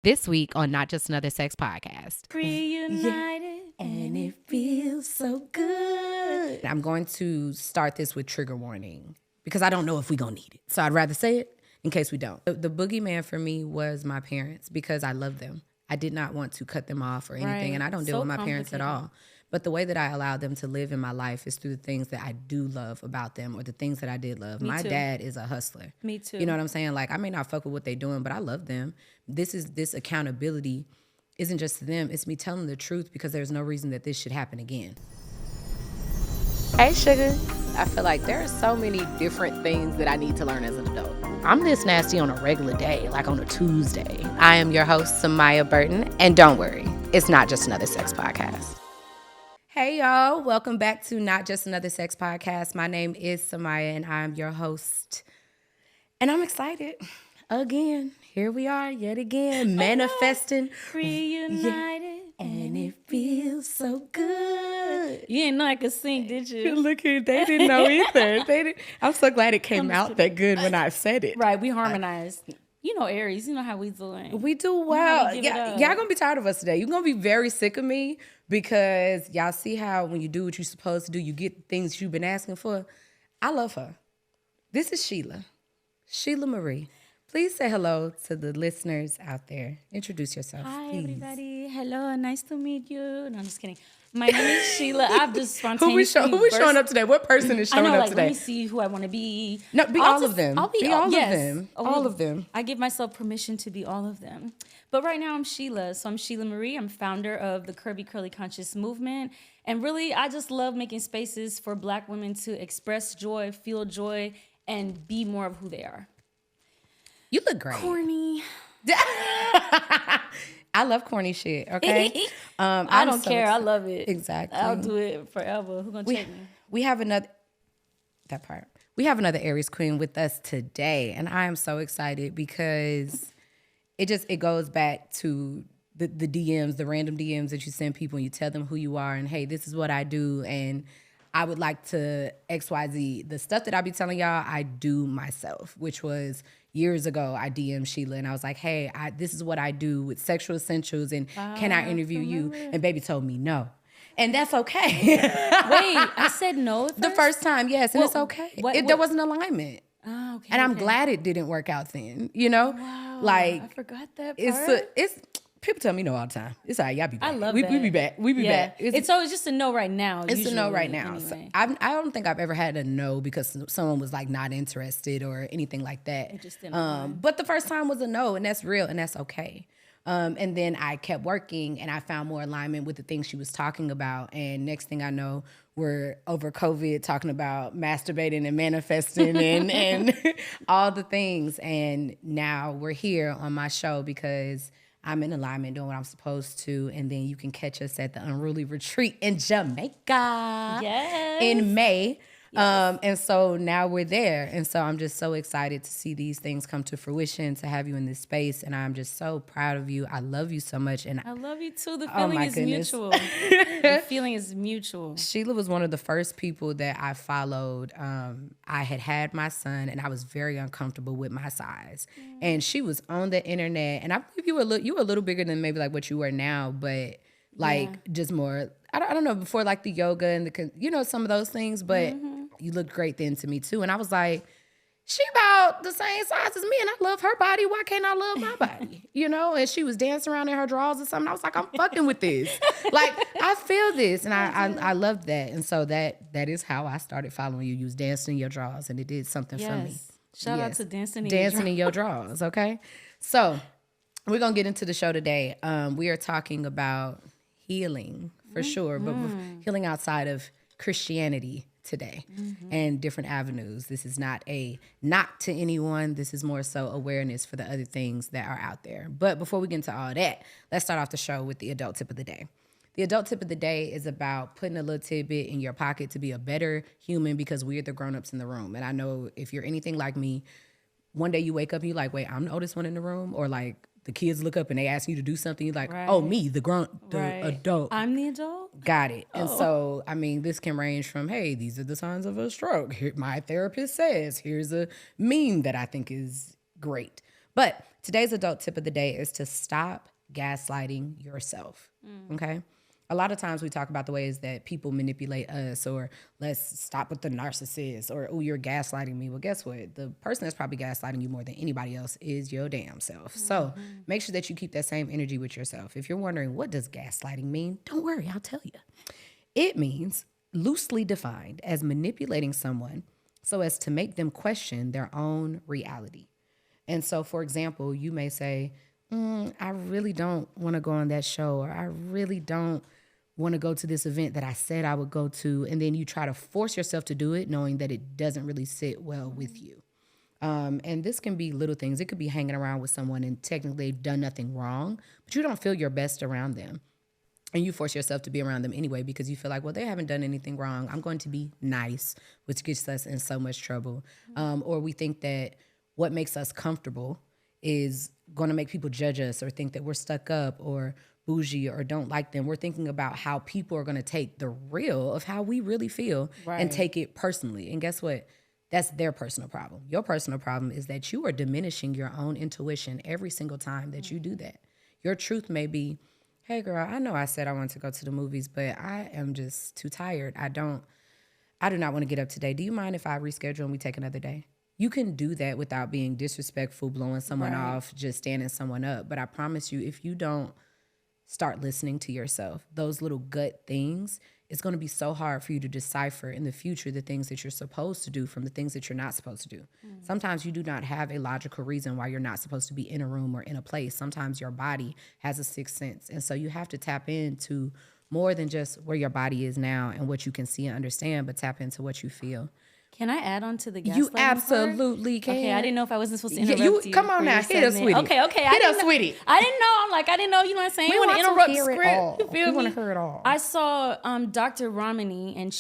This week on Not Just Another Sex Podcast. Reunited and it feels so good. I'm going to start this with trigger warning because I don't know if we're going to need it. So I'd rather say it in case we don't. The boogeyman for me was my parents because I love them. I did not want to cut them off or anything, and I don't deal with my parents at all. But the way that I allowed them to live in my life is through the things that I do love about them or the things that I did love. My dad is a hustler. Me too. You know what I'm saying? Like, I may not fuck with what they're doing, but I love them. This accountability isn't just to them. It's me telling the truth because there's no reason that this should happen again. Hey, sugar. I feel like there are so many different things that I need to learn as an adult. I'm this nasty on a regular day, like on a Tuesday. I am your host, Samia Burton, and don't worry, it's not just another sex podcast. Hey, y'all. Welcome back to Not Just Another Sex Podcast. My name is Samia, and I'm your host. And I'm excited. Again, here we are yet again, manifesting. Reunited and it feels so good. You didn't know I could sing, did you? Look here, they didn't know either. I'm so glad it came out that good when I said it. Right, we harmonized. You know Aries, you know how we doing. We do well. Y'all gonna be tired of us today. You're gonna be very sick of me because y'all see how when you do what you're supposed to do, you get things you've been asking for. I love her. This is Shelah Marie. Please say hello to the listeners out there. Introduce yourself. Hi, please. Everybody. Hello, nice to meet you. No, I'm just kidding. My name is Shelah. I've just spontaneously Who we showing up today? What person is showing up today? Let me see who I want to be. No, be all of them. I'll be all of yes. them. All of them. I give myself permission to be all of them. But right now I'm Shelah. So I'm Shelah Marie. I'm founder of the Curvy Curly Conscious movement. And really, I just love making spaces for Black women to express joy, feel joy, and be more of who they are. You look great. Corny. I love corny shit, okay? I don't care. I love it. Exactly. I'll do it forever. Who's going to check me? We have another Aries queen with us today, and I am so excited because it goes back to the DMs, the random DMs that you send people and you tell them who you are and, hey, this is what I do, and I would like to XYZ. The stuff that I be telling y'all, I do myself, which was years ago. I DM'd Shelah and I was like, hey, this is what I do with Sexual Essentials, and can I interview you? And baby told me no. And that's okay. Wait, I said no the first time, yes, and it's okay. There was an alignment. Oh, okay. And I'm glad it didn't work out then, you know? Wow, like, I forgot that part. It's people tell me no all the time. It's all right, y'all be back. I love we that. We be back. We be back. It's always just a no right now. It's usually, a no right now. Anyway. So I don't think I've ever had a no because someone was like not interested or anything like that. It just didn't but the first time was a no, and that's real, and that's okay. And then I kept working, and I found more alignment with the things she was talking about. And next thing I know, we're over COVID talking about masturbating and manifesting and all the things. And now we're here on my show because I'm in alignment doing what I'm supposed to. And then you can catch us at the Unruly retreat in Jamaica in May. Yes. And so now we're there. And so I'm just so excited to see these things come to fruition, to have you in this space. And I'm just so proud of you. I love you so much. And I love you too. The feeling is mutual. The feeling is mutual. Shelah was one of the first people that I followed. I had my son and I was very uncomfortable with my size. And she was on the internet. And I believe you were a little bigger than maybe like what you are now, but just more, I don't know, before like the yoga and some of those things, but you looked great then to me too. And I was like, she about the same size as me and I love her body. Why can't I love my body? And she was dancing around in her drawers or something. I was like, I'm fucking with this. Like, I feel this. And I loved that. And so that is how I started following you. You was dancing in your drawers and it did something for me. Shout out to dancing in your drawers, okay? So we're going to get into the show today. We are talking about healing for sure, but healing outside of Christianity today and different avenues. This is not a knock to anyone. This is more so awareness for the other things that are out there. But before we get into all that, let's start off the show with the adult tip of the day. The adult tip of the day is about putting a little tidbit in your pocket to be a better human because we're the grown-ups in the room. And I know if you're anything like me, one day you wake up and you're like, wait, I'm the oldest one in the room, or like the kids look up and they ask you to do something, you're like, oh, me, the adult. I'm the adult? Got it. And so, I mean, this can range from, hey, these are the signs of a stroke. Here, my therapist says, here's a meme that I think is great. But today's adult tip of the day is to stop gaslighting yourself. Okay? A lot of times we talk about the ways that people manipulate us, or let's stop with the narcissist, or, oh, you're gaslighting me. Well, guess what? The person that's probably gaslighting you more than anybody else is your damn self. So make sure that you keep that same energy with yourself. If you're wondering, what does gaslighting mean? Don't worry, I'll tell you. It means, loosely defined, as manipulating someone so as to make them question their own reality. And so, for example, you may say, I really don't want to go on that show, or I really don't want to go to this event that I said I would go to. And then you try to force yourself to do it, knowing that it doesn't really sit well with you. And this can be little things. It could be hanging around with someone and technically they've done nothing wrong, but you don't feel your best around them. And you force yourself to be around them anyway because you feel like, well, they haven't done anything wrong. I'm going to be nice, which gets us in so much trouble. Or we think that what makes us comfortable is going to make people judge us, or think that we're stuck up or bougie or don't like them. We're thinking about how people are going to take the real of how we really feel and take it personally. And guess what? That's their personal problem. Your personal problem is that you are diminishing your own intuition every single time that you do that. Your truth may be, hey girl, I know I said I wanted to go to the movies, but I am just too tired. I do not want to get up today. Do you mind if I reschedule and we take another day? You can do that without being disrespectful, blowing someone off, just standing someone up. But I promise you, if you don't start listening to yourself, those little gut things, it's going to be so hard for you to decipher in the future the things that you're supposed to do from the things that you're not supposed to do. Sometimes you do not have a logical reason why you're not supposed to be in a room or in a place. Sometimes your body has a sixth sense. And so you have to tap into more than just where your body is now and what you can see and understand, but tap into what you feel. Can I add on to the gaslighting You absolutely part? can. Okay, I didn't know if I wasn't supposed to interrupt you. Come on now, hit us, sweetie. Okay. Hit us, sweetie. I didn't know. I'm like, I didn't know. You know what I'm saying? We want to interrupt hear script. it all. You feel we me? want to hear it all. I saw Dr. Ramani, and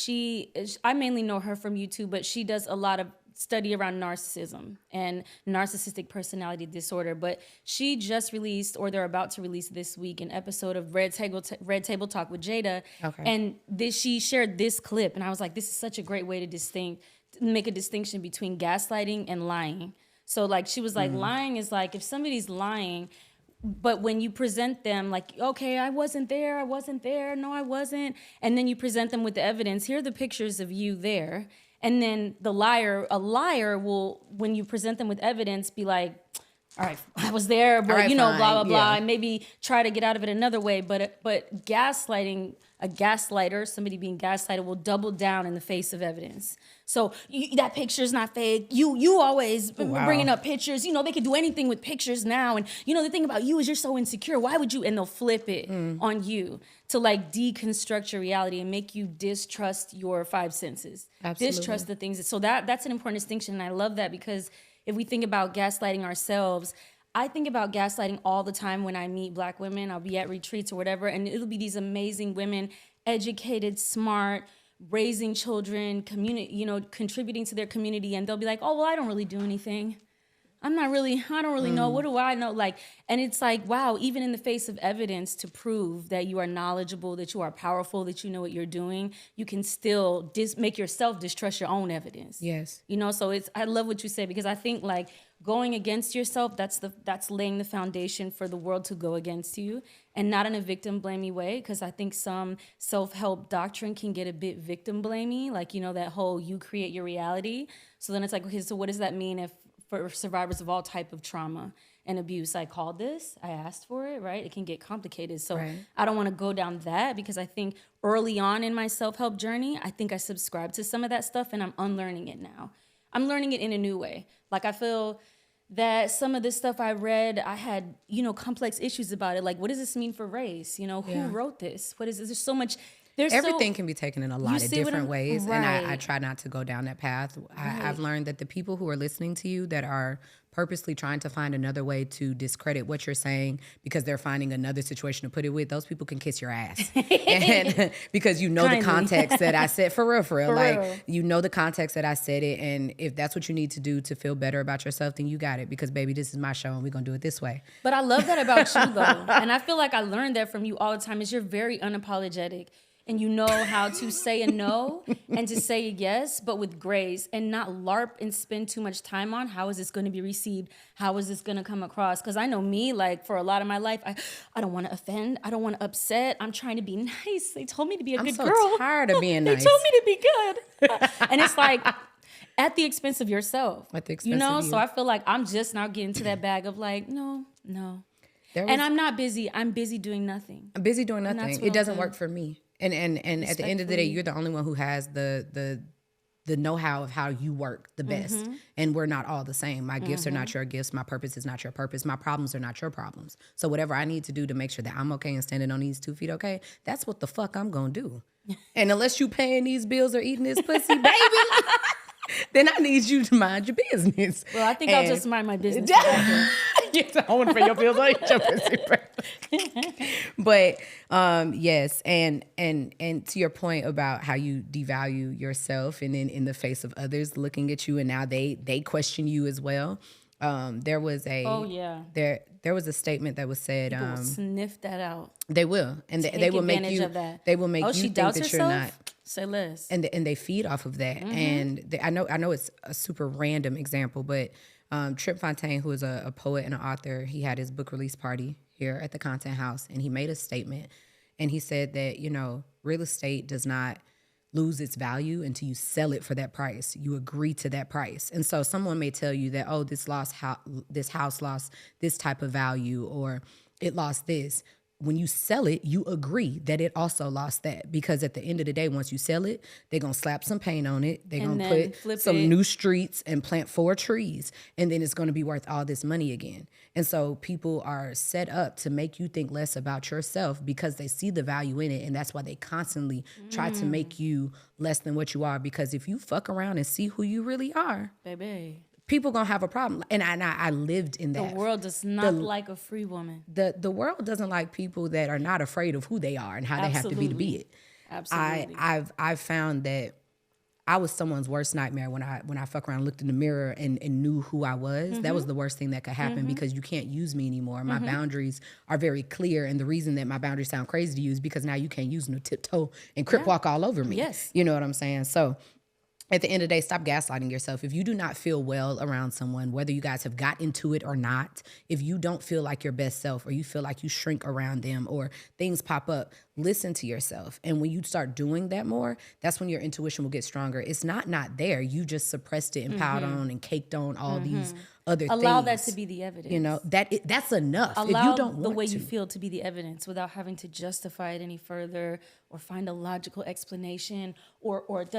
I mainly know her from YouTube, but she does a lot of study around narcissism and narcissistic personality disorder. But she just released, or they're about to release this week, an episode of Red Table Talk with Jada. Okay. And she shared this clip, and I was like, this is such a great way to make a distinction between gaslighting and lying. So like she was like, lying is like if somebody's lying, but when you present them like, okay, I wasn't there, no, I wasn't. And then you present them with the evidence, here are the pictures of you there. And then a liar will, when you present them with evidence, be like, all right, I was there, but right, blah, fine. blah, blah, and maybe try to get out of it another way. But gaslighting, a gaslighter, somebody being gaslighted, will double down in the face of evidence. So that picture's not fake. You always bringing up pictures. You know, they can do anything with pictures now. And, you know, the thing about you is you're so insecure. Why would you? And they'll flip it on you to like deconstruct your reality and make you distrust your five senses. Absolutely. Distrust the things. So that's an important distinction. And I love that because if we think about gaslighting ourselves, I think about gaslighting all the time when I meet Black women. I'll be at retreats or whatever, and it'll be these amazing women, educated, smart, raising children, contributing to their community, and they'll be like, oh, well, I don't really do anything. I don't really know. What do I know? Like, and it's like, wow, even in the face of evidence to prove that you are knowledgeable, that you are powerful, that you know what you're doing, you can still make yourself distrust your own evidence. Yes. You know, so I love what you say, because I think like going against yourself, that's laying the foundation for the world to go against you, and not in a victim blamey way, because I think some self-help doctrine can get a bit victim blamey, like, you know, that whole you create your reality. So then it's like, okay, so what does that mean for survivors of all type of trauma and abuse? I called this, I asked for it, right? It can get complicated. So I don't want to go down that, because I think early on in my self-help journey, I think I subscribed to some of that stuff, and I'm unlearning it now. I'm learning it in a new way. Like, I feel that some of this stuff I read, I had, you know, complex issues about it. Like, what does this mean for race? You know, who wrote this? What is this? There's so much. Everything can be taken in a lot of different ways. Right. And I try not to go down that path. I've learned that the people who are listening to you that are purposely trying to find another way to discredit what you're saying because they're finding another situation to put it with, those people can kiss your ass. And because you know the context that I said, for real. Like, you know the context that I said it, and if that's what you need to do to feel better about yourself, then you got it, because baby, this is my show and we're gonna do it this way. But I love that about you though. And I feel like I learned that from you all the time, is you're very unapologetic. and you know how to say a no and to say a yes, but with grace, and not LARP and spend too much time on how is this going to be received? How is this going to come across? Because I know me, like for a lot of my life, I don't want to offend. I don't want to upset. I'm trying to be nice. They told me to be a good girl. I'm so tired of being nice. They told me to be good. And it's like at the expense of yourself. At the expense of you. So I feel like I'm just now getting to that bag of like, no. And I'm not busy. I'm busy doing nothing. I'm busy doing nothing. It doesn't work for me. And at the end of the day, you're the only one who has the know-how of how you work the best. And we're not all the same. My gifts are not your gifts. My purpose is not your purpose. My problems are not your problems. So whatever I need to do to make sure that I'm okay and standing on these 2 feet okay, that's what the fuck I'm going to do. And unless you paying these bills or eating this pussy, baby, then I need you to mind your business. Well, I think I'll just mind my business. I want to pay your bills or eat your pussy. But yes, and to your point about how you devalue yourself, and then in the face of others looking at you, and now they question you as well. There was a there was a statement that was said. People will sniff that out. They will, and they will make you. They will make you think that you're not. Say less. And they feed off of that. And I know it's a super random example, but Trip Fontaine, who is a poet and an author, he had his book release party here at the Content House, and he made a statement, and he said that, real estate does not lose its value until you sell it for that price. You agree to that price. And so someone may tell you that, oh, this house lost this type of value, or it lost this. When you sell it, you agree that it also lost that, because at the end of the day, once you sell it, they're going to slap some paint on it. They're going to put some new streets and plant 4 trees, and then it's going to be worth all this money again. And so people are set up to make you think less about yourself because they see the value in it, and that's why they constantly try to make you less than what you are, because if you fuck around and see who you really are, baby, people gonna have a problem. And I lived in that. The world does not like a free woman. The world doesn't like people that are not afraid of who they are and how they have to be it. Absolutely. I've found that I was someone's worst nightmare when I fuck around, looked in the mirror and knew who I was. That was the worst thing that could happen, because you can't use me anymore. My boundaries are very clear, and the reason that my boundaries sound crazy to you is because now you can't use no tiptoe and crip walk all over me. Yes. You know what I'm saying? So at the end of the day, stop gaslighting yourself. If you do not feel well around someone, whether you guys have got into it or not, if you don't feel like your best self, or you feel like you shrink around them, or things pop up, listen to yourself. And when you start doing that more, that's when your intuition will get stronger. It's not there. You just suppressed it and piled on and caked on all these other things. Allow that to be the evidence. That's enough. Allow if you don't want the way you feel to be the evidence without having to justify it any further, or find a logical explanation, or write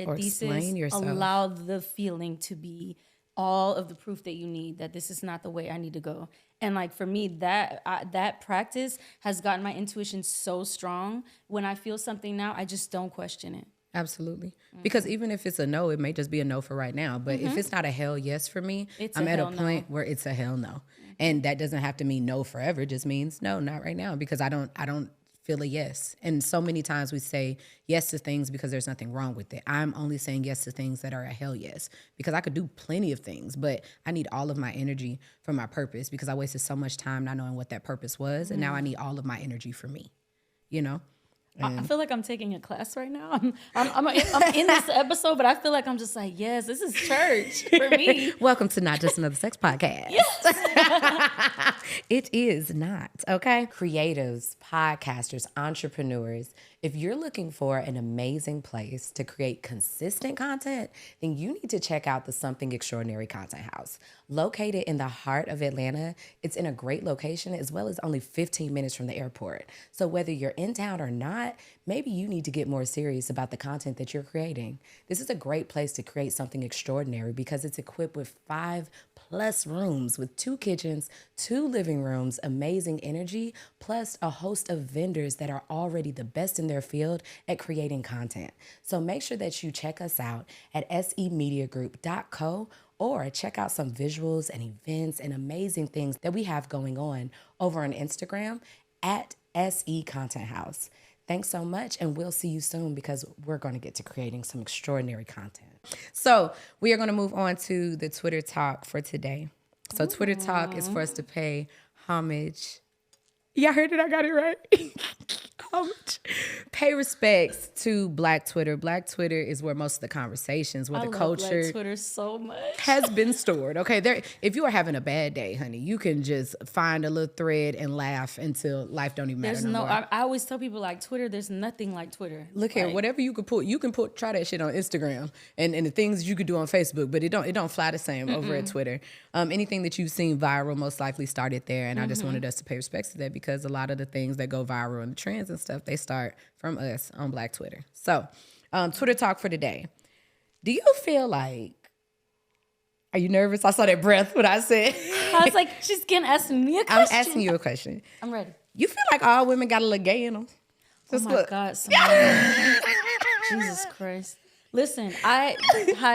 a thesis. Explain yourself. Allow the feeling to be all of the proof that you need that this is not the way I need to go. And like for me, that practice has gotten my intuition so strong. When I feel something now, I just don't question it. Absolutely. Because even if it's a no, it may just be a no for right now. But if it's not a hell yes for me, I'm at a point where it's a hell no. And that doesn't have to mean no forever. It just means no, not right now, because I don't feel a yes. And so many times we say yes to things because there's nothing wrong with it. I'm only saying yes to things that are a hell yes, because I could do plenty of things, but I need all of my energy for my purpose, because I wasted so much time not knowing what that purpose was. And now I need all of my energy for me, I feel like I'm taking a class right now. I'm in this episode, but I feel like I'm just like, yes, this is church for me. Welcome to Not Just Another Sex Podcast. Yes. It is not, okay? Creatives, podcasters, entrepreneurs, if you're looking for an amazing place to create consistent content, then you need to check out the Something Extraordinary Content House. Located in the heart of Atlanta, it's in a great location, as well as only 15 minutes from the airport. So whether you're in town or not, maybe you need to get more serious about the content that you're creating. This is a great place to create something extraordinary, because it's equipped with 5+ rooms with 2 kitchens, 2 living rooms, amazing energy, plus a host of vendors that are already the best in their field at creating content. So make sure that you check us out at semediagroup.co, or check out some visuals and events and amazing things that we have going on over on Instagram at SE Content House. Thanks so much, and we'll see you soon, because we're going to get to creating some extraordinary content. So we are going to move on to the Twitter talk for today. So Twitter talk is for us to pay homage. Y'all heard it? I got it right. so much. Pay respects to Black Twitter. Black Twitter is where most of the conversations, where I the love culture Black Twitter so much has been stored. Okay, there. If you are having a bad day, honey, you can just find a little thread and laugh until life don't even matter there's no no more. I always tell people like Twitter, there's nothing like Twitter. Look here, whatever you could try that shit on Instagram and the things you could do on Facebook, but it don't fly the same over at Twitter. Anything that you've seen viral most likely started there, and I just wanted us to pay respects to that because a lot of the things that go viral and the trends and stuff, they start from us on Black Twitter. So, Twitter talk for today. Do you feel like, are you nervous? I saw that breath when I said. I was like, she's gonna ask me a question. I'm asking you a question. I'm ready. You feel like all women got a little gay in them? Just Oh my God, Samia. Jesus Christ. Listen, hi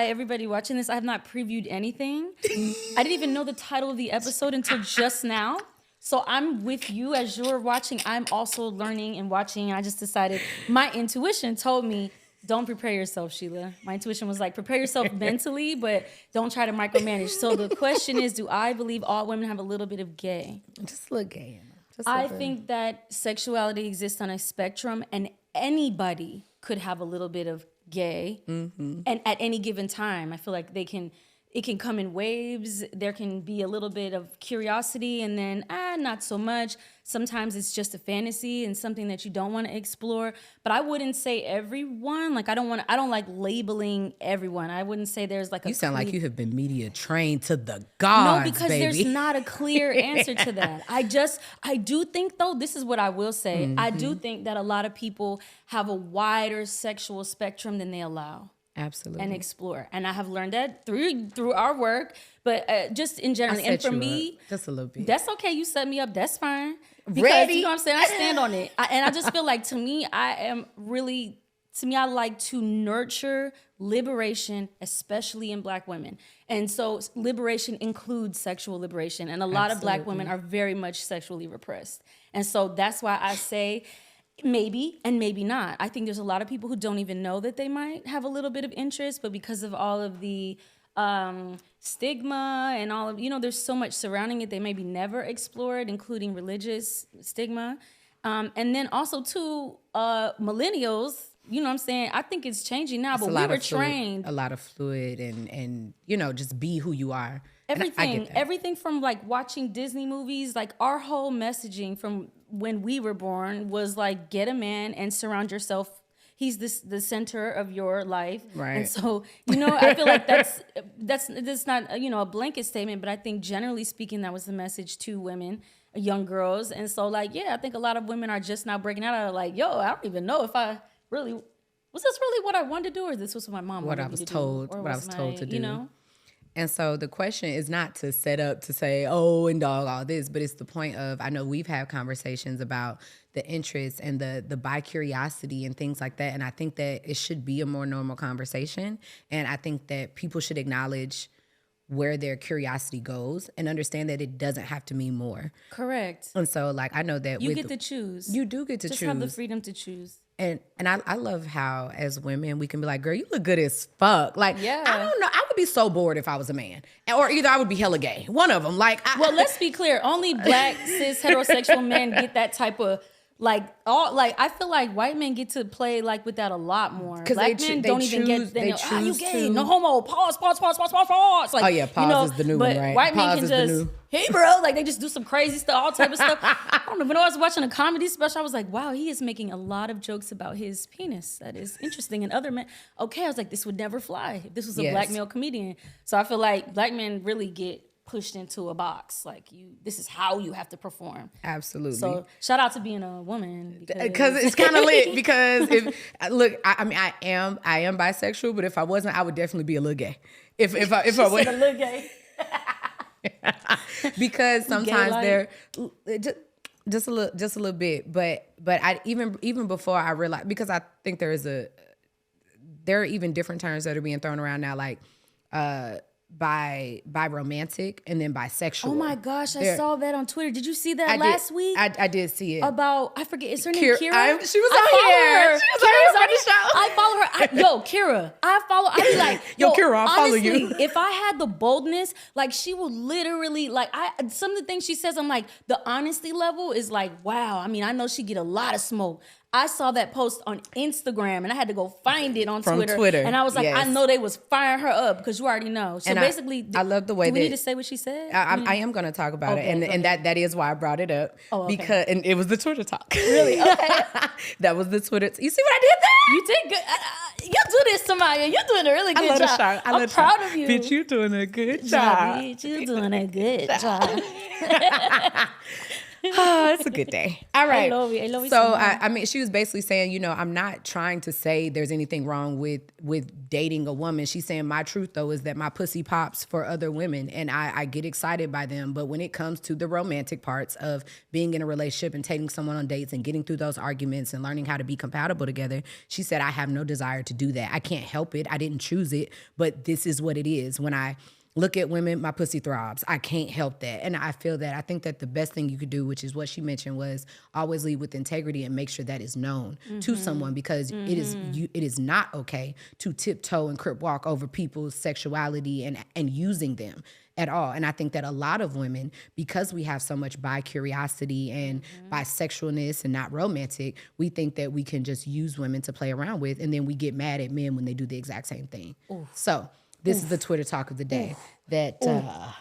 everybody watching this. I have not previewed anything. I didn't even know the title of the episode until just now. So I'm with you as you're watching. I'm also learning and watching. And I just decided, my intuition told me, don't prepare yourself, Shelah. My intuition was like, prepare yourself mentally, but don't try to micromanage. So the question is, do I believe all women have a little bit of gay? Just a little gay. I think that sexuality exists on a spectrum, and anybody could have a little bit of gay, and at any given time. I feel like it can come in waves. There can be a little bit of curiosity, and then not so much. Sometimes it's just a fantasy and something that you don't want to explore. But I wouldn't say everyone. Like I don't like labeling everyone. I wouldn't say there's like a. You sound like you have been media trained to the gods. No, because there's not a clear answer to that. I do think though, this is what I will say. I do think that a lot of people have a wider sexual spectrum than they allow. Absolutely. And explore. And I have learned that through our work, but just in general. And for me, just a little bit. That's okay. You set me up. That's fine. Because, Ready? you know what I'm saying? I stand on it. And I just feel like, to me, I like to nurture liberation, especially in Black women. And so liberation includes sexual liberation. And a lot of Black women are very much sexually repressed. And so that's why I say, maybe and maybe not. I think there's a lot of people who don't even know that they might have a little bit of interest, but because of all of the stigma and all of, there's so much surrounding it, they maybe never explored, including religious stigma. And then also too, millennials, you know what I'm saying? I think it's changing now, but we were trained. A lot of fluid and just be who you are. Everything from like watching Disney movies, like our whole messaging from when we were born was like, get a man and surround yourself. He's the center of your life. Right. And so, I feel like that's not, a blanket statement, but I think generally speaking, that was the message to women, young girls. And so like, yeah, I think a lot of women are just now breaking out of like, yo, I don't even know if I really, was this really what I wanted to do? Or this was what my mom wanted me to do? What I was told to do. And so the question is not to set up to say, oh, and dog, all this, but it's the point of, I know we've had conversations about the interest and the bi-curiosity and things like that. And I think that it should be a more normal conversation. And I think that people should acknowledge where their curiosity goes and understand that it doesn't have to mean more. Correct. And so like, I know that you get to choose. You do get to choose. Just have the freedom to choose. And I love how as women we can be like, girl, you look good as fuck. Like, yeah. I don't know. I would be so bored if I was a man. Or either I would be hella gay. One of them. Like, well, let's be clear. Only Black cis heterosexual men get that type of I feel like white men get to play like with that a lot more. Black men don't even get. They you gay? No homo. Pause. Like, oh yeah, pause is the new one, right? White men can just, hey bro, like they just do some crazy stuff, all type of stuff. I don't know. When I was watching a comedy special, I was like, wow, he is making a lot of jokes about his penis. That is interesting. And other men, okay, I was like, this would never fly if this was a Black male comedian. So I feel like Black men really get pushed into a box. Like this is how you have to perform. Absolutely. So shout out to being a woman because it's kind of lit. Because I am bisexual, but if I wasn't, I would definitely be a little gay. If I was a little gay. Because sometimes they're just a little bit, but I even before I realized, because I think there are even different terms that are being thrown around now, like by romantic and then bisexual. Oh my gosh, I saw that on Twitter. Did you see that last week? I did see it. About, I forget, is her name Kira? She was on here. She was on the show. I follow her. Kira. I be like, Kira, I follow honestly, you. If I had the boldness, like she will literally, like some of the things she says, I'm like, the honesty level is like, wow. I mean, I know she get a lot of smoke. I saw that post on Instagram and I had to go find it on From Twitter. And I was like, Yes. I know they was firing her up because you already know. So And basically, I love the way do we need to say what she said? I am going to talk about Okay, it. And that is why I brought it up. Oh, okay. Because, and it was the Twitter talk. Really? Okay. That was the Twitter. You see what I did there? You did good. You do this, Samia. You're doing a really good love the job. show. I'm proud of you. Bitch, you doing a good job. Bitch, you doing a good job. Oh, it's a good day. All right. I love it So so much. I mean, she was basically saying, you know, I'm not trying to say there's anything wrong with dating a woman. She's saying my truth though is that my pussy pops for other women, and I get excited by them. But when it comes to the romantic parts of being in a relationship and taking someone on dates and getting through those arguments and learning how to be compatible together, she said I have no desire to do that. I can't help it. I didn't choose it, but this is what it is. When I look at women, my pussy throbs. I can't help that. And I feel that. I think that the best thing you could do, which is what she mentioned, was always lead with integrity and make sure that is known to someone, because it is not okay to tiptoe and crip walk over people's sexuality and using them at all. And I think that a lot of women, because we have so much bi-curiosity and bisexualness and not romantic, we think that we can just use women to play around with, and then we get mad at men when they do the exact same thing. So this is the Twitter talk of the day. That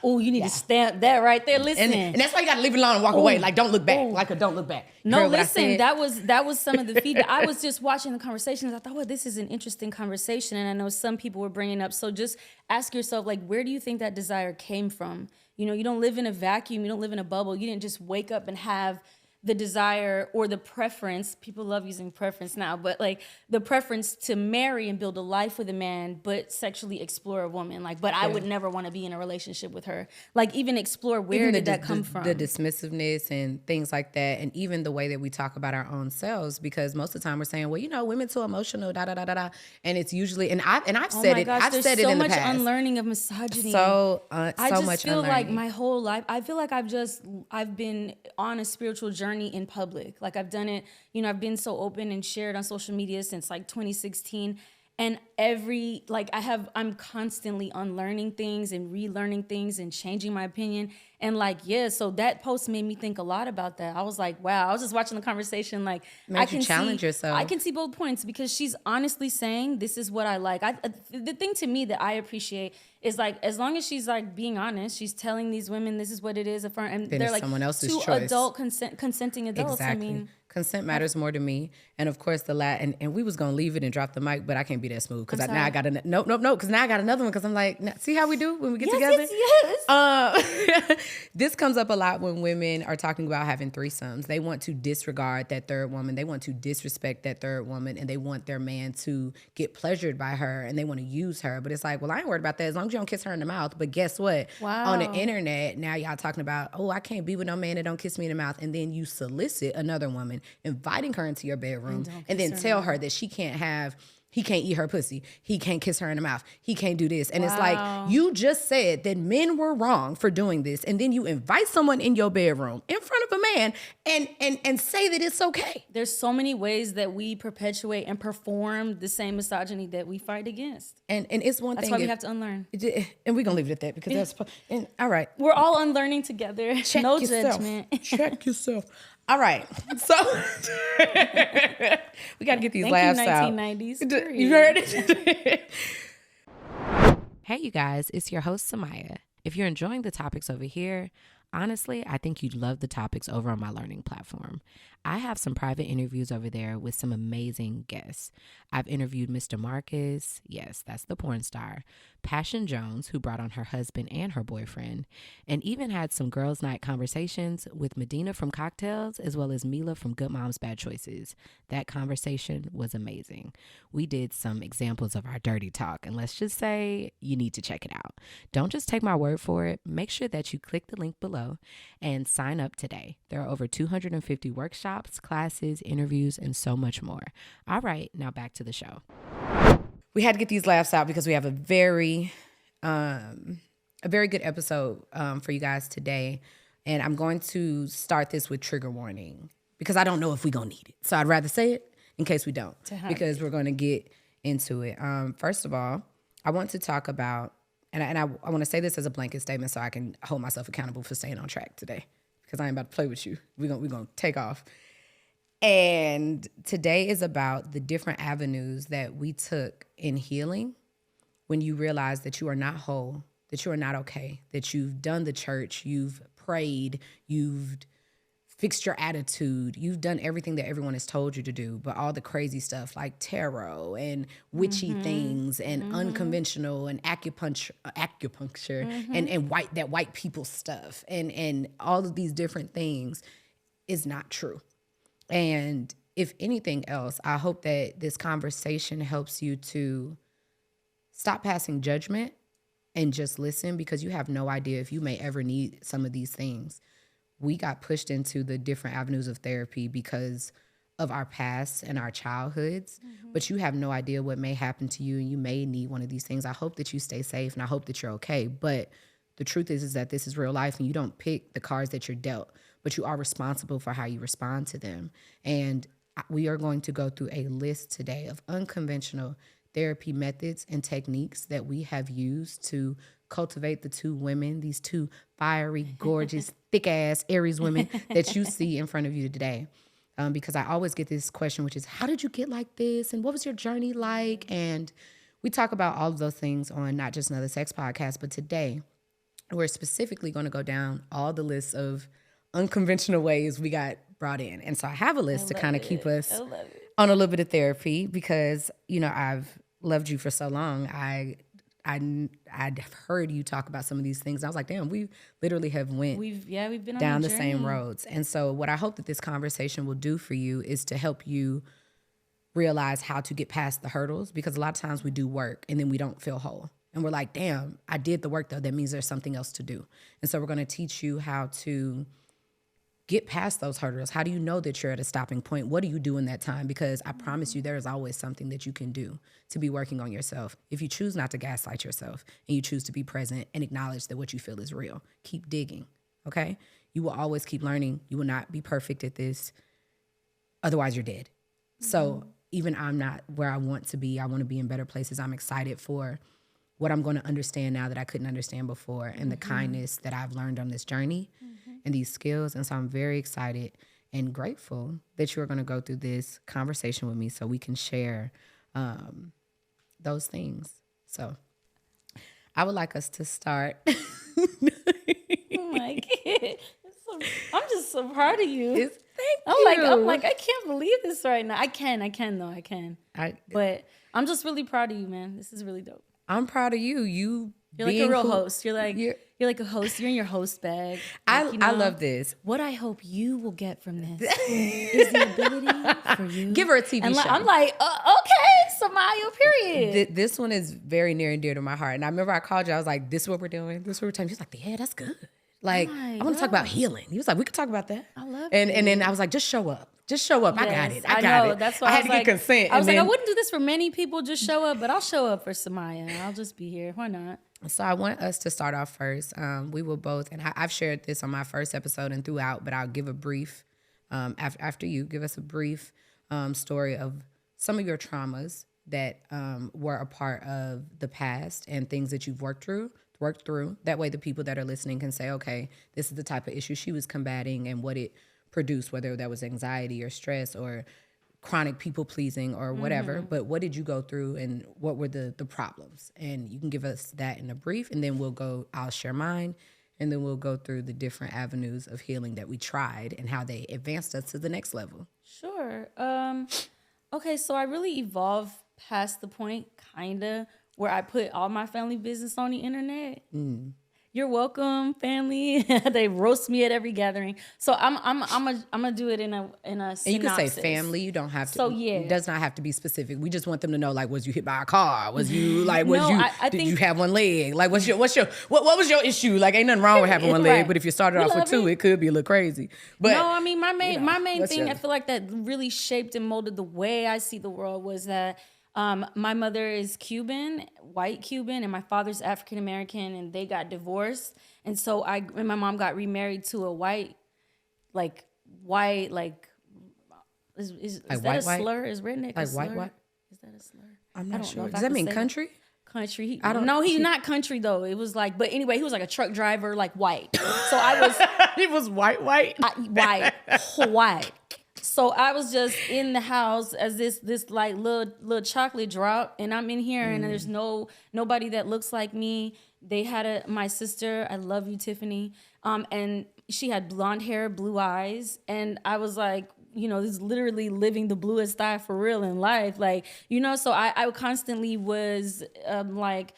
You need to stamp that right there. Listen, and that's why you got to leave it alone and walk away. Like, don't look back. Like, don't look back. No, Heard what I listen, said? that was some of the feedback. I was just watching the conversations. I thought, well, this is an interesting conversation, and I know some people were bringing up. So just ask yourself, like, where do you think that desire came from? You know, you don't live in a vacuum. You don't live in a bubble. You didn't just wake up and have the desire or the preference. People love using preference now, but like the preference to marry and build a life with a man, but sexually explore a woman. Like, but I would never want to be in a relationship with her. Like, even explore where did that come from? The dismissiveness and things like that, and even the way that we talk about our own selves, because most of the time we're saying, well, you know, women too emotional, da da da da da, and it's usually, and I've said it, I've said it in the past. There's so much unlearning of misogyny. I just much feel unlearning. like my whole life, I feel like I've been on a spiritual journey in public. Like, I've done it, you know, I've been so open and shared on social media since like 2016. And I'm constantly unlearning things and relearning things and changing my opinion. And like, yeah, so that post made me think a lot about that. I was like, wow, I was just watching the conversation. Like, I can challenge yourself. I can see both points, because she's honestly saying, this is what I like. The thing to me that I appreciate is, like, as long as she's like being honest, she's telling these women this is what it is, and then they're it's like someone else's two choice. adult consenting adults. Exactly. I mean, consent matters more to me. And of course, and we was going to leave it and drop the mic, but I can't be that smooth, because now I got because now I got another one, because I'm like, see how we do when we get together? Yes. This comes up a lot when women are talking about having threesomes. They want to disregard that third woman. They want to disrespect that third woman, and they want their man to get pleasured by her, and they want to use her. But it's like, well, I ain't worried about that as long as you don't kiss her in the mouth. But guess what? Wow. On the internet, now y'all talking about, oh, I can't be with no man that don't kiss me in the mouth. And then you solicit another woman, inviting her into your bedroom, and then tell her that he can't eat her pussy. He can't kiss her in the mouth. He can't do this. And it's like, you just said that men were wrong for doing this. And then you invite someone in your bedroom in front of a man and say that it's okay. There's so many ways that we perpetuate and perform the same misogyny that we fight against. And it's one That's thing. why we have to unlearn. And we're going to leave it at that, because all right. We're all unlearning together. Check no yourself. judgment. Check yourself. All right. So we got to get these laughs out. 1990s. You heard it? Hey, you guys. It's your host, Samia. If you're enjoying the topics over here, honestly, I think you'd love the topics over on my learning platform. I have some private interviews over there with some amazing guests. I've interviewed Mr. Marcus, yes, that's the porn star, Passion Jones, who brought on her husband and her boyfriend, and even had some girls' night conversations with Medina from Cocktails, as well as Mila from Good Moms Bad Choices. That conversation was amazing. We did some examples of our dirty talk, and let's just say you need to check it out. Don't just take my word for it. Make sure that you click the link below and sign up today. There are over 250 workshops, classes, interviews, and so much more. All right, now back to the show. We had to get these laughs out because we have a very good episode for you guys today. And I'm going to start this with trigger warning, because I don't know if we're going to need it. So I'd rather say it in case we don't, because we're going to get into it. First of all, I want to talk about, and I want to say this as a blanket statement so I can hold myself accountable for staying on track today, because I ain't about to play with you. We're gonna take off. And today is about the different avenues that we took in healing when you realize that you are not whole, that you are not okay, that you've done the church, you've prayed, you've fixed your attitude, you've done everything that everyone has told you to do, but all the crazy stuff like tarot and witchy things and unconventional and acupuncture and white people stuff and all of these different things is not true. And if anything else, I hope that this conversation helps you to stop passing judgment and just listen, because you have no idea if you may ever need some of these things. We got pushed into the different avenues of therapy because of our past and our childhoods, but you have no idea what may happen to you, and you may need one of these things. I hope that you stay safe, and I hope that you're okay. But the truth is that this is real life, and you don't pick the cards that you're dealt, but you are responsible for how you respond to them. And we are going to go through a list today of unconventional therapy methods and techniques that we have used to cultivate the two women, these two fiery, gorgeous, thick-ass Aries women that you see in front of you today. Because I always get this question, which is, how did you get like this? And what was your journey like? And we talk about all of those things on Not Just Another Sex Podcast. But today, we're specifically going to go down all the lists of unconventional ways we got brought in. And so I have a list to kind of keep us on a little bit of therapy because, you know, I've loved you for so long. I'd heard you talk about some of these things. I was like, damn, we literally have we've been down the same roads. And so what I hope that this conversation will do for you is to help you realize how to get past the hurdles, because a lot of times we do work and then we don't feel whole. And we're like, damn, I did the work though. That means there's something else to do. And so we're going to teach you how to get past those hurdles. How do you know that you're at a stopping point? What do you do in that time? Because I promise you, there is always something that you can do to be working on yourself. If you choose not to gaslight yourself and you choose to be present and acknowledge that what you feel is real, keep digging, okay? You will always keep learning. You will not be perfect at this. Otherwise, you're dead. So even I'm not where I want to be. I want to be in better places. I'm excited for what I'm going to understand now that I couldn't understand before, and the kindness that I've learned on this journey and these skills. And so I'm very excited and grateful that you are going to go through this conversation with me so we can share those things. So I would like us to start. Oh my God. I'm just so proud of you. Thank you. I'm like, I can't believe this right now. I can. But I'm just really proud of you, man. This is really dope. I'm proud of you. You're like a real host. You're like a host. You're in your host bag. Like, I love this. What I hope you will get from this is the ability for you. Give her a TV show. I'm like, okay, Samia, period. This one is very near and dear to my heart. And I remember I called you. I was like, this is what we're doing. This is what we're talking. He was like, yeah, that's good. Like, I want to talk about healing. He was like, we could talk about that. I love it. And then I was like, just show up. Just show up. Yes, I got it. I got it. That's why I had to get consent. I was like, I wouldn't do this for many people. Just show up, but I'll show up for Samia. I'll just be here. Why not? So I want us to start off first. We will both, and I've shared this on my first episode and throughout, but I'll give a brief, after you, give us a brief story of some of your traumas that were a part of the past and things that you've worked through. That way the people that are listening can say, okay, this is the type of issue she was combating and what it produced, whether that was anxiety or stress or chronic people pleasing or whatever. But what did you go through and what were the problems? And you can give us that in a brief, and then I'll share mine, and then we'll go through the different avenues of healing that we tried and how they advanced us to the next level. Sure. Okay, so I really evolved past the point, kinda, where I put all my family business on the internet. You're welcome, family. They roast me at every gathering. So I'm gonna do it in a synopsis. And you can say family. You don't have to. So yeah, it does not have to be specific. We just want them to know, like, was you hit by a car? Was you like, did you have one leg? Like, what was your issue? Like, ain't nothing wrong with having one leg, but if you started off with two, it could be a little crazy. But no, I mean, my main thing I feel like that really shaped and molded the way I see the world was that my mother is Cuban, white Cuban, and my father's African American, and they got divorced. And so my mom got remarried to a white, is that a slur? Is redneck a slur? White? Is that a slur? I'm not sure. Does that mean country? Country. He's not country though. It was like, but anyway, he was like a truck driver, like white. So I was. He was white. White. So I was just in the house as this like little chocolate drop, and I'm in here, and there's nobody that looks like me. They had my sister. I love you, Tiffany. And she had blonde hair, blue eyes, and I was like, this is literally living the bluest eye for real in life, like, So I constantly was like.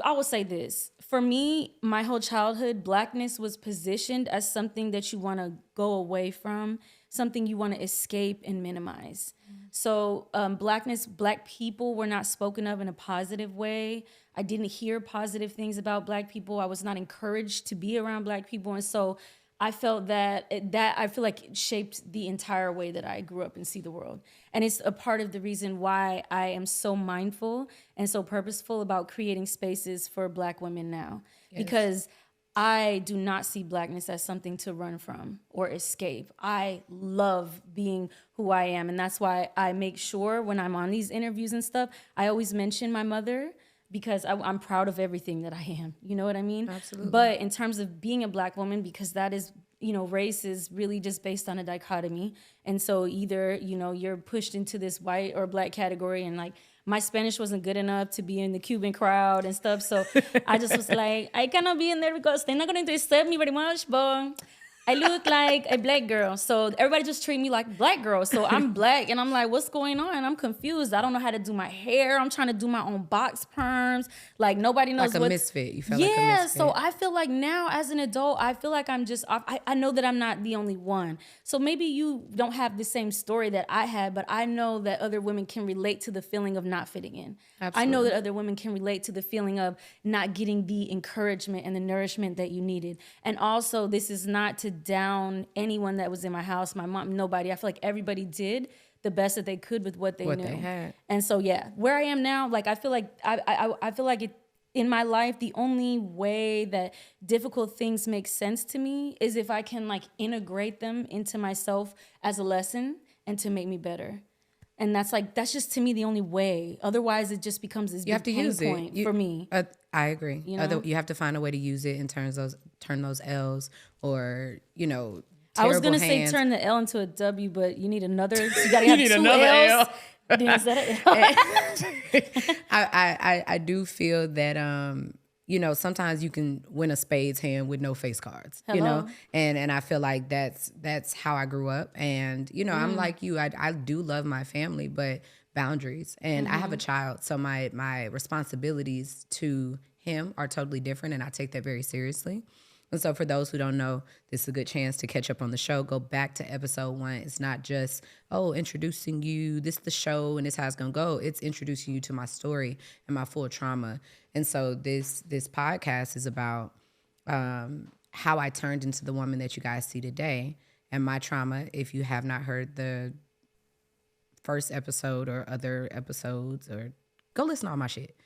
I will say this. For me, my whole childhood, Blackness was positioned as something that you want to go away from, something you want to escape and minimize. So Black people were not spoken of in a positive way. I didn't hear positive things about Black people. I was not encouraged to be around Black people. And so I felt that I feel like it shaped the entire way that I grew up and see the world. And it's a part of the reason why I am so mindful and so purposeful about creating spaces for Black women now. Yes. Because I do not see Blackness as something to run from or escape. I love being who I am. And that's why I make sure when I'm on these interviews and stuff, I always mention my mother, because I'm proud of everything that I am. You know what I mean? Absolutely. But in terms of being a Black woman, because that is, race is really just based on a dichotomy. And so either, you're pushed into this white or Black category, and like my Spanish wasn't good enough to be in the Cuban crowd and stuff. So I just was like, I cannot be in there because they're not going to accept me very much, but I look like a Black girl. So everybody just treat me like Black girl. So I'm Black, and I'm like, what's going on? I'm confused. I don't know how to do my hair. I'm trying to do my own box perms. Like nobody knows like a misfit. You feel like a misfit. So I feel like now as an adult, I feel like I'm just, I know that I'm not the only one. So maybe you don't have the same story that I had, but I know that other women can relate to the feeling of not fitting in. Absolutely. I know that other women can relate to the feeling of not getting the encouragement and the nourishment that you needed. And also, this is not to down anyone that was in my house, my mom, nobody. I feel like everybody did the best that they could with what they knew. They had. And so, yeah, where I am now, like, I feel like I feel like it, in my life, the only way that difficult things make sense to me is if I can like integrate them into myself as a lesson and to make me better. And that's just to me the only way. Otherwise, it just becomes this big pain point for me. I agree. You have to find a way to use it and turn those L's, or I was gonna say turn the L into a W, but you need another. You gotta have two L's. I do feel that sometimes you can win a spades hand with no face cards. Hello. And I feel like that's how I grew up. And I'm like you. I do love my family, but boundaries. And I have a child, so my responsibilities to him are totally different, and I take that very seriously. And so for those who don't know, this is a good chance to catch up on the show. Go back to episode 1. It's not just, introducing you, this is the show and this is how it's going to go. It's introducing you to my story and my full trauma. And so this podcast is about how I turned into the woman that you guys see today. And my trauma, if you have not heard the first episode or other episodes, or go listen to all my shit,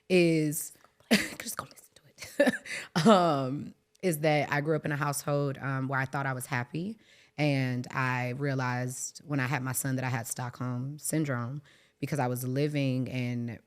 is just go listen to it. Is that I grew up in a household where I thought I was happy. And I realized when I had my son that I had Stockholm syndrome, because I was living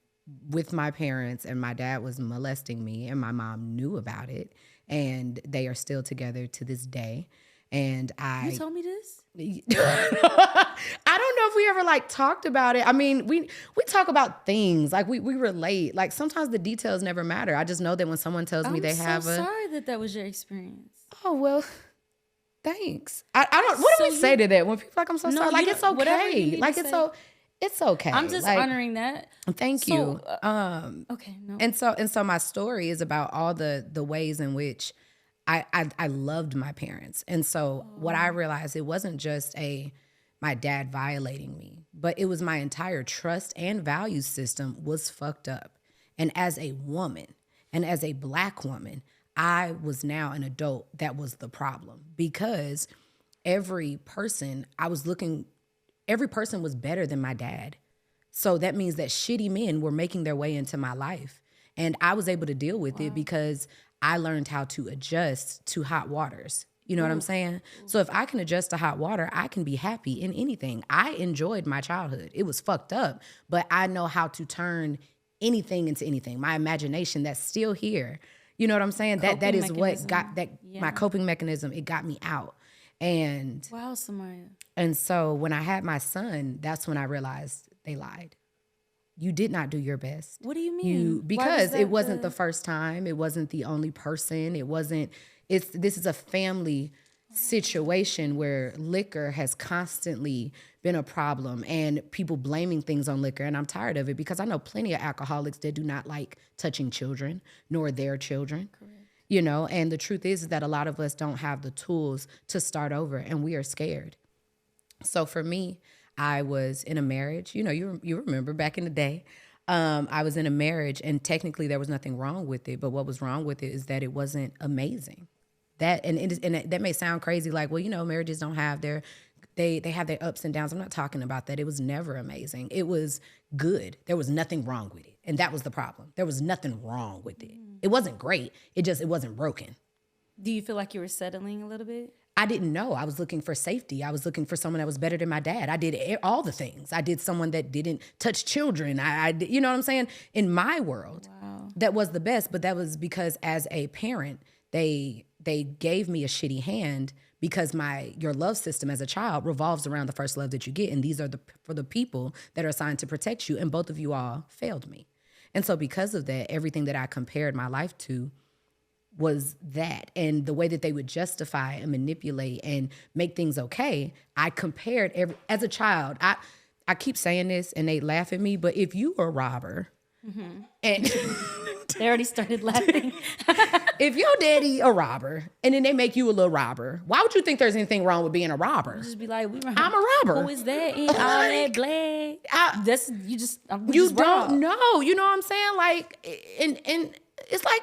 with my parents, and my dad was molesting me, and my mom knew about it. And they are still together to this day. And You told me this? I don't know if we ever talked about it. I mean, we talk about things, like we relate. Like sometimes the details never matter. I just know that when someone tells me they have I'm so sorry that was your experience. Oh, well, thanks. I don't, what do we say to that when people I'm so sorry? Like, it's okay. Like, it's okay. I'm just honoring that. Thank you. Okay, no. And so my story is about all the ways in which I loved my parents. And so what I realized, it wasn't just my dad violating me, but it was my entire trust and value system was fucked up. And as a woman, and as a Black woman, I was now an adult that was the problem, because every person was better than my dad. So that means that shitty men were making their way into my life. And I was able to deal with it because I learned how to adjust to hot waters. You know what I'm saying? So if I can adjust to hot water, I can be happy in anything. I enjoyed my childhood. It was fucked up, but I know how to turn anything into anything. My imagination, that's still here. You know what I'm saying? That is what got that my coping mechanism. It got me out. And Wow, Samia. and so when I had my son, that's when I realized they lied. You did not do your best. What do you mean? Because it wasn't the first time. It wasn't the only person. This is a family situation where liquor has constantly been a problem and people blaming things on liquor. And I'm tired of it because I know plenty of alcoholics that do not like touching children nor their children. Correct. You know, and the truth is that a lot of us don't have the tools to start over and we are scared. So for me, I was in a marriage. You know, you remember back in the day, I was in a marriage and technically there was nothing wrong with it. But what was wrong with it is that it wasn't amazing. That may sound crazy, like, well, you know, marriages don't have they have their ups and downs. I'm not talking about that. It was never amazing. It was good. There was nothing wrong with it. And that was the problem. There was nothing wrong with it. It wasn't great. It wasn't broken. Do you feel like you were settling a little bit? I didn't know. I was looking for safety. I was looking for someone that was better than my dad. I did all the things. I did someone that didn't touch children. You know what I'm saying? In my world, that was the best. But that was because as a parent, they gave me a shitty hand because your love system as a child revolves around the first love that you get. And these are for the people that are assigned to protect you. And both of you all failed me. And so because of that, everything that I compared my life to was that. And the way that they would justify and manipulate and make things okay, I compared as a child. I keep saying this and they laugh at me, but if you are a robber and they already started laughing. If your daddy a robber and then they make you a little robber, why would you think there's anything wrong with being a robber? Just be like, I'm a robber. Who is that in all that black? You don't know. You know what I'm saying? Like, and it's like,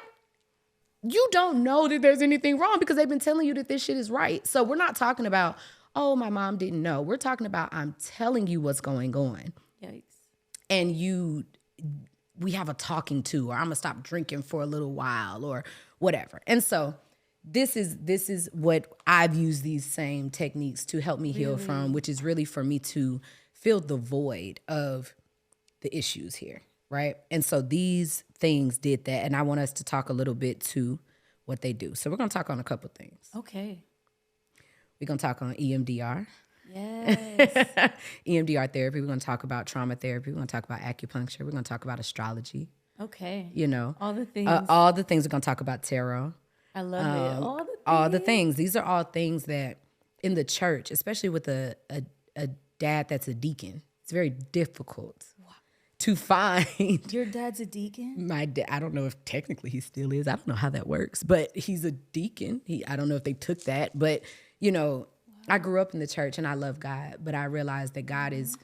you don't know that there's anything wrong because they've been telling you that this shit is right. So we're not talking about, oh, my mom didn't know. We're talking about, I'm telling you what's going on. Yikes. And we have a talking to, or I'm gonna stop drinking for a little while or whatever. And so this is what I've used these same techniques to help me heal from, which is really for me to fill the void of the issues here. Right. And so these things did that. And I want us to talk a little bit to what they do. So we're going to talk on a couple things. Okay. We're going to talk on EMDR. Yes. EMDR therapy. We're going to talk about trauma therapy. We're going to talk about acupuncture. We're going to talk about astrology. Okay. You know. All the things. All the things. We're going to talk about tarot. I love it. All the things. These are all things that in the church, especially with a dad that's a deacon, it's very difficult to find. Your dad's a deacon? My dad, I don't know if technically he still is. I don't know how that works, but he's a deacon. I don't know if they took that, but you know, I grew up in the church and I love God, but I realized that God is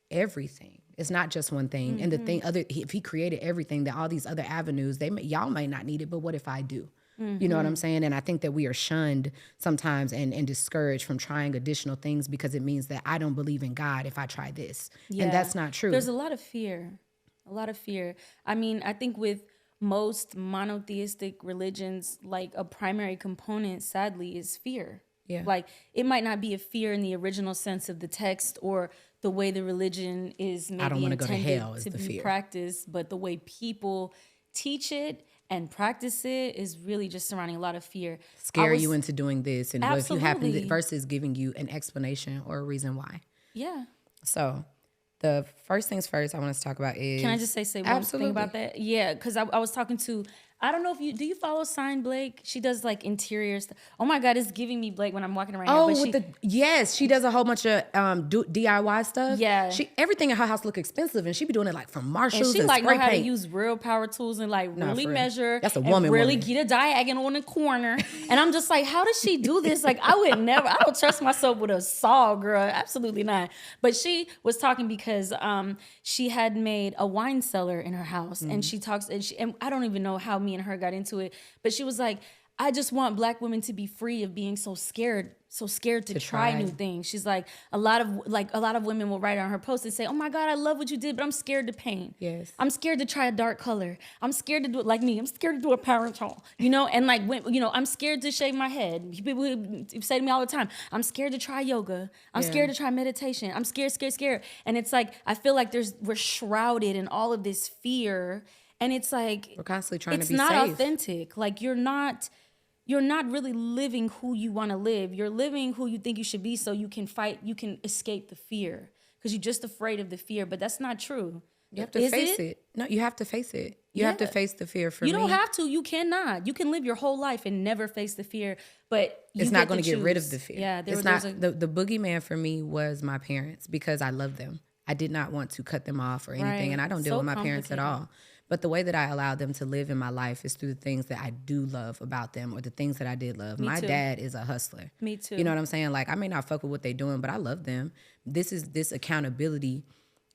everything. It's not just one thing. And the thing, if he created everything, then all these other avenues, y'all may not need it, but what if I do? You know what I'm saying? And I think that we are shunned sometimes and discouraged from trying additional things because it means that I don't believe in God if I try this. Yeah. And that's not true. There's a lot of fear. I mean, I think with most monotheistic religions, like a primary component, sadly, is fear. Yeah. Like it might not be a fear in the original sense of the text or the way the religion is maybe I don't want to go to intended hell is to the be fear. practiced, but the way people teach it and practice it is really just surrounding a lot of fear. Scare you into doing this. And what if you happen Absolutely. versus giving you an explanation or a reason why. Yeah. So the first things first I want us to talk about is... Can I just say one thing about that? Yeah, because I was talking to... I don't know if do you follow Sign Blake? She does like interior stuff. Oh my God, it's giving me Blake when I'm walking around. Oh, here, yes, she does a whole bunch of DIY stuff. Yeah, everything in her house look expensive, and she be doing it like from Marshalls. And she and like know how to paint. use real power tools and like really measure. That's a woman. Really get a diagonal in the corner. And I'm just like, how does she do this? Like I would never. I don't trust myself with a saw, girl. Absolutely not. But she was talking because she had made a wine cellar in her house, and she talks and I don't even know how me and her got into it. But she was like, I just want Black women to be free of being so scared to try new things. She's like, a lot of women will write on her post and say, oh my God, I love what you did, but I'm scared to paint. Yes. I'm scared to try a dark color. I'm scared to do it like me. I'm scared to do a power tone, and like, I'm scared to shave my head. People say to me all the time, I'm scared to try yoga. I'm scared to try meditation. I'm scared. And it's like, I feel like we're shrouded in all of this fear. And it's like, we're constantly trying to be safe. It's not safe. authentic. Like you're not you're not really living who you want to live. You're living who you think you should be so you can fight, you can escape the fear because you're just afraid of the fear, but that's not true. You have to face it. No, you have to face it. You have to face the fear. For me, you don't have to. You cannot. You can live your whole life and never face the fear, but it's not going to get rid of the fear. Yeah, it's not. The boogeyman for me was my parents because I love them. I did not want to cut them off or anything, and I don't deal with my parents at all. But the way that I allowed them to live in my life is through the things that I do love about them or the things that I did love. My dad is a hustler. Me too. You know what I'm saying? Like, I may not fuck with what they're doing, but I love them. This accountability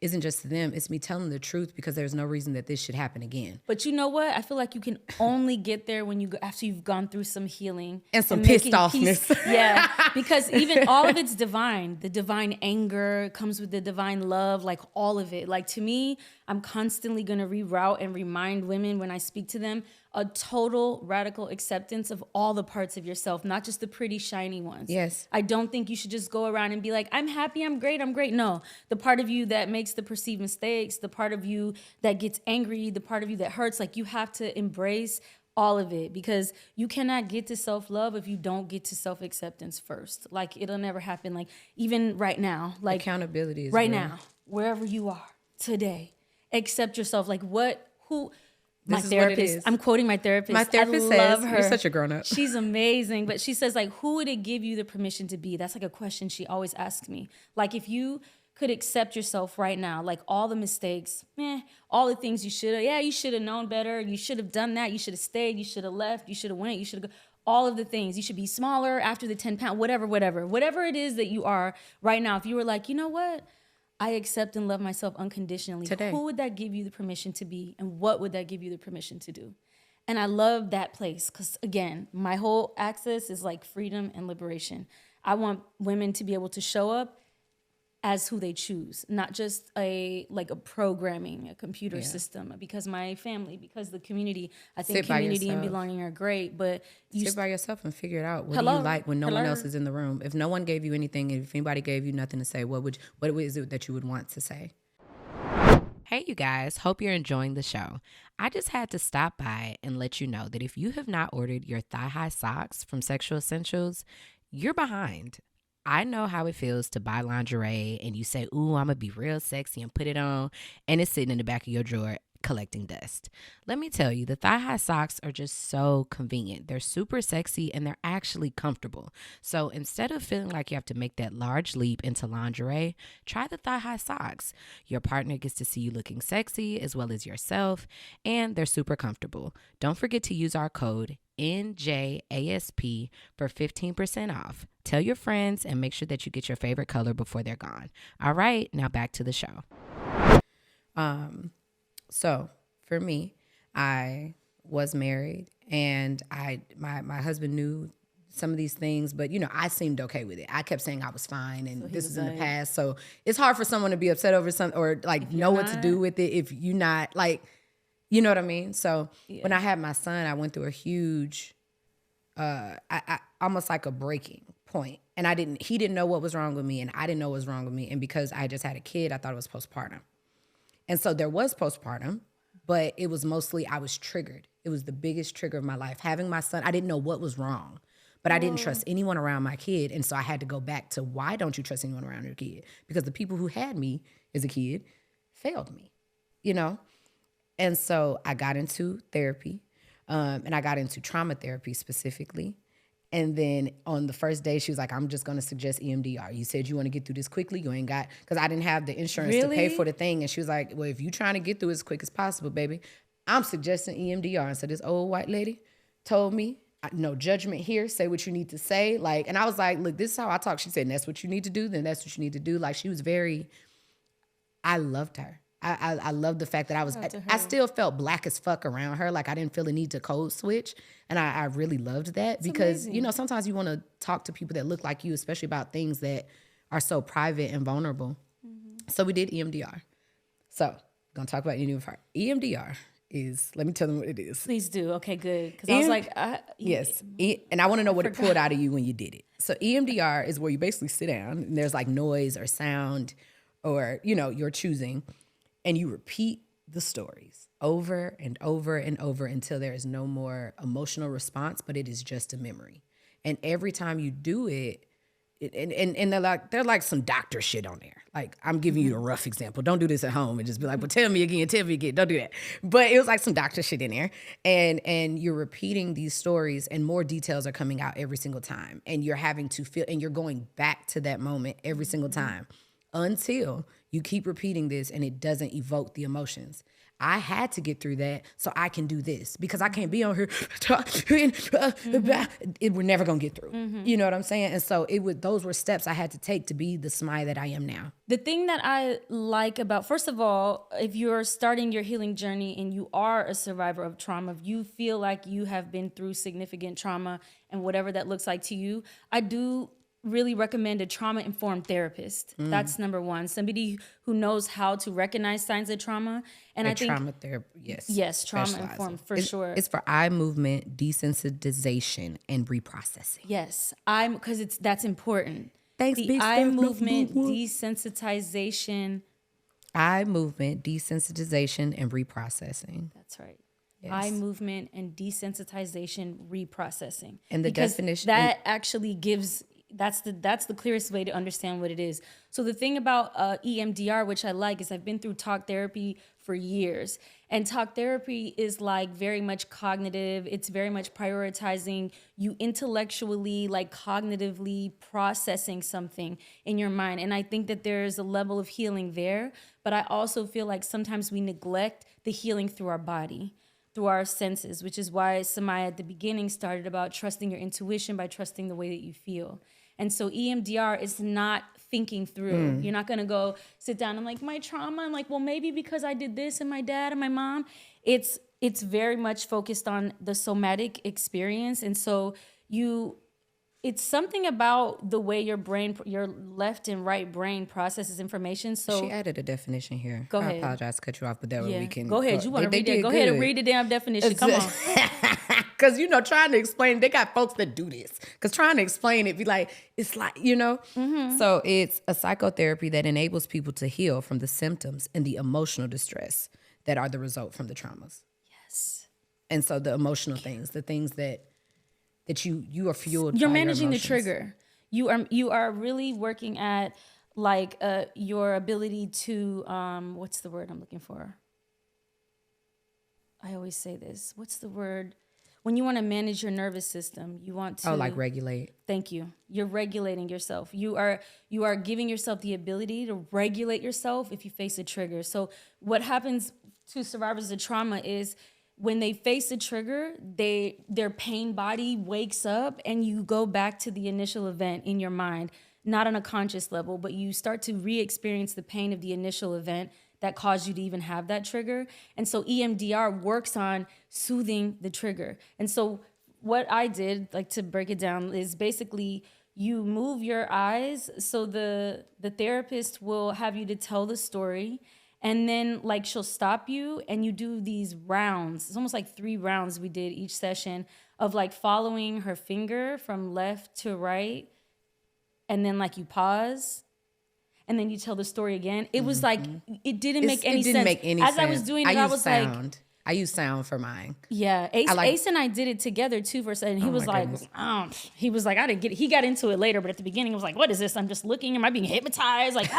isn't just to them. It's me telling the truth because there's no reason that this should happen again. But you know what? I feel like you can only get there when you go, after you've gone through some healing. And some pissed offness. Yeah, because even all of it's divine. The divine anger comes with the divine love, like all of it. Like to me, I'm constantly going to reroute and remind women when I speak to them a total radical acceptance of all the parts of yourself, not just the pretty, shiny ones. Yes. I don't think you should just go around and be like, I'm happy, I'm great, I'm great. No, the part of you that makes the perceived mistakes, the part of you that gets angry, the part of you that hurts, like you have to embrace all of it because you cannot get to self-love if you don't get to self-acceptance first. Like it'll never happen. Like even right now, like accountability is right real. now, wherever you are today, accept yourself. Like who... My This therapist, I'm quoting my therapist. My therapist I love says, her. You're such a grown-up. She's amazing. But she says, like, who would it give you the permission to be? That's like a question she always asks me. Like, if you could accept yourself right now, like all the mistakes, all the things you should have, you should have known better. You should have done that. You should have stayed. You should have left. You should have went. You should have all of the things. You should be smaller after the 10 pounds, whatever it is that you are right now. If you were like, you know what? I accept and love myself unconditionally. Today. Who would that give you the permission to be? And what would that give you the permission to do? And I love that place because, again, my whole access is like freedom and liberation. I want women to be able to show up as who they choose, not just a programming, a computer system. Because my family, because the community, I think community and belonging are great. But you sit by yourself and figure it out. What do you like when no one else is in the room? If no one gave you anything, if anybody gave you nothing to say, what is it that you would want to say? Hey, you guys. Hope you're enjoying the show. I just had to stop by and let you know that if you have not ordered your thigh-high socks from Sexual Essentials, you're behind. I know how it feels to buy lingerie and you say, ooh, I'm going to be real sexy and put it on, and it's sitting in the back of your drawer collecting dust. Let me tell you, the thigh-high socks are just so convenient. They're super sexy and they're actually comfortable. So instead of feeling like you have to make that large leap into lingerie, try the thigh-high socks. Your partner gets to see you looking sexy as well as yourself, and they're super comfortable. Don't forget to use our code NJASP for 15% off. Tell your friends and make sure that you get your favorite color before they're gone. All right, now back to the show. So for me, I was married and my husband knew some of these things, but I seemed okay with it. I kept saying I was fine and this is in the past. So it's hard for someone to be upset over something or know what to do with it if you're not you know what I mean? So when I had my son, I went through a huge, I almost like a breaking point. And he didn't know what was wrong with me and I didn't know what was wrong with me. And because I just had a kid, I thought it was postpartum. And so there was postpartum, but it was mostly I was triggered. It was the biggest trigger of my life. Having my son, I didn't know what was wrong, but I didn't trust anyone around my kid. And so I had to go back to why don't you trust anyone around your kid? Because the people who had me as a kid failed me, And so I got into therapy and I got into trauma therapy specifically. And then on the first day, she was like, I'm just going to suggest EMDR. You said you want to get through this quickly. You ain't got, because I didn't have the insurance to pay for the thing. And she was like, well, if you're trying to get through as quick as possible, baby, I'm suggesting EMDR. And so this old white lady told me, no judgment here, say what you need to say. And I was like, look, this is how I talk. She said, and that's what you need to do. Then that's what you need to do. She was I loved her. I love the fact that I still felt black as fuck around her. I didn't feel the need to code switch. And I really loved that. That's because, amazing. Sometimes you want to talk to people that look like you, especially about things that are so private and vulnerable. Mm-hmm. So we did EMDR. So I'm going to talk about EMDR. EMDR is, let me tell them what it is. Please do. Okay, good. Because I was like, yes. And I want to know what it pulled out of you when you did it. So EMDR is where you basically sit down and there's noise or sound or, your choosing. And you repeat the stories over and over and over until there is no more emotional response, but it is just a memory. And every time you do it, and they're like some doctor shit on there. Like, I'm giving you a rough example. Don't do this at home and just be like, well, tell me again. Don't do that. But it was like some doctor shit in there. And you're repeating these stories and more details are coming out every single time. And you're having to feel, and you're going back to that moment every single time until you keep repeating this and it doesn't evoke the emotions. I had to get through that so I can do this, because I can't be on here. We're never gonna get through. You know what I'm saying? And so those were steps I had to take to be the Samia that I am now. The thing that I like about, first of all, if you're starting your healing journey and you are a survivor of trauma, if you feel like you have been through significant trauma and whatever that looks like to you, I do really recommend a trauma-informed therapist. That's number one. Somebody who knows how to recognize signs of trauma. And I think trauma therapy, yes, trauma-informed for sure. It's for eye movement desensitization and reprocessing. Yes, because that's important. Thanks, the eye movement desensitization. Eye movement desensitization and reprocessing. That's right. Yes. Eye movement and desensitization reprocessing. And the definition that actually gives. That's the clearest way to understand what it is. So the thing about EMDR, which I like, is I've been through talk therapy for years. And talk therapy is like very much cognitive. It's very much prioritizing you intellectually, like cognitively processing something in your mind. And I think that there's a level of healing there. But I also feel like sometimes we neglect the healing through our body, through our senses, which is why Samia at the beginning started about trusting your intuition by trusting the way that you feel. And so EMDR is not thinking through. You're not going to go sit down and like, my trauma, I'm like, well, maybe because I did this and my dad and my mom. It's very much focused on the somatic experience. And so it's something about the way your left and right brain processes information. So she added a definition here. Go ahead. I apologize to cut you off, but that way we can go ahead. You want to read it? Go ahead and read the damn definition. Come on. Because, trying to explain, they got folks that do this. Because trying to explain it, be like, it's like, So it's a psychotherapy that enables people to heal from the symptoms and the emotional distress that are the result from the traumas. Yes. And so the emotional things, the things that you are fueled. You're by managing your the trigger. You are really working at like your ability to what's the word I'm looking for? I always say this. What's the word? When you want to manage your nervous system, you want to like regulate. Thank you. You're regulating yourself. You are giving yourself the ability to regulate yourself if you face a trigger. So what happens to survivors of trauma is when they face a trigger, their pain body wakes up and you go back to the initial event in your mind, not on a conscious level, but you start to re-experience the pain of the initial event that caused you to even have that trigger. And so EMDR works on soothing the trigger. And so what I did, like to break it down, is basically you move your eyes. So the therapist will have you to tell the story. And then like she'll stop you and you do these rounds. It's almost like 3 rounds we did each session of like following her finger from left to right. And then like you pause. And then you tell the story again. It was like, it didn't make any sense. As I was doing it, I was like... I use sound for mine. Yeah, Ace and I did it together too for a second. He was like, I didn't get it. He got into it later, but at the beginning, I was like, what is this? I'm just looking. Am I being hypnotized? Like,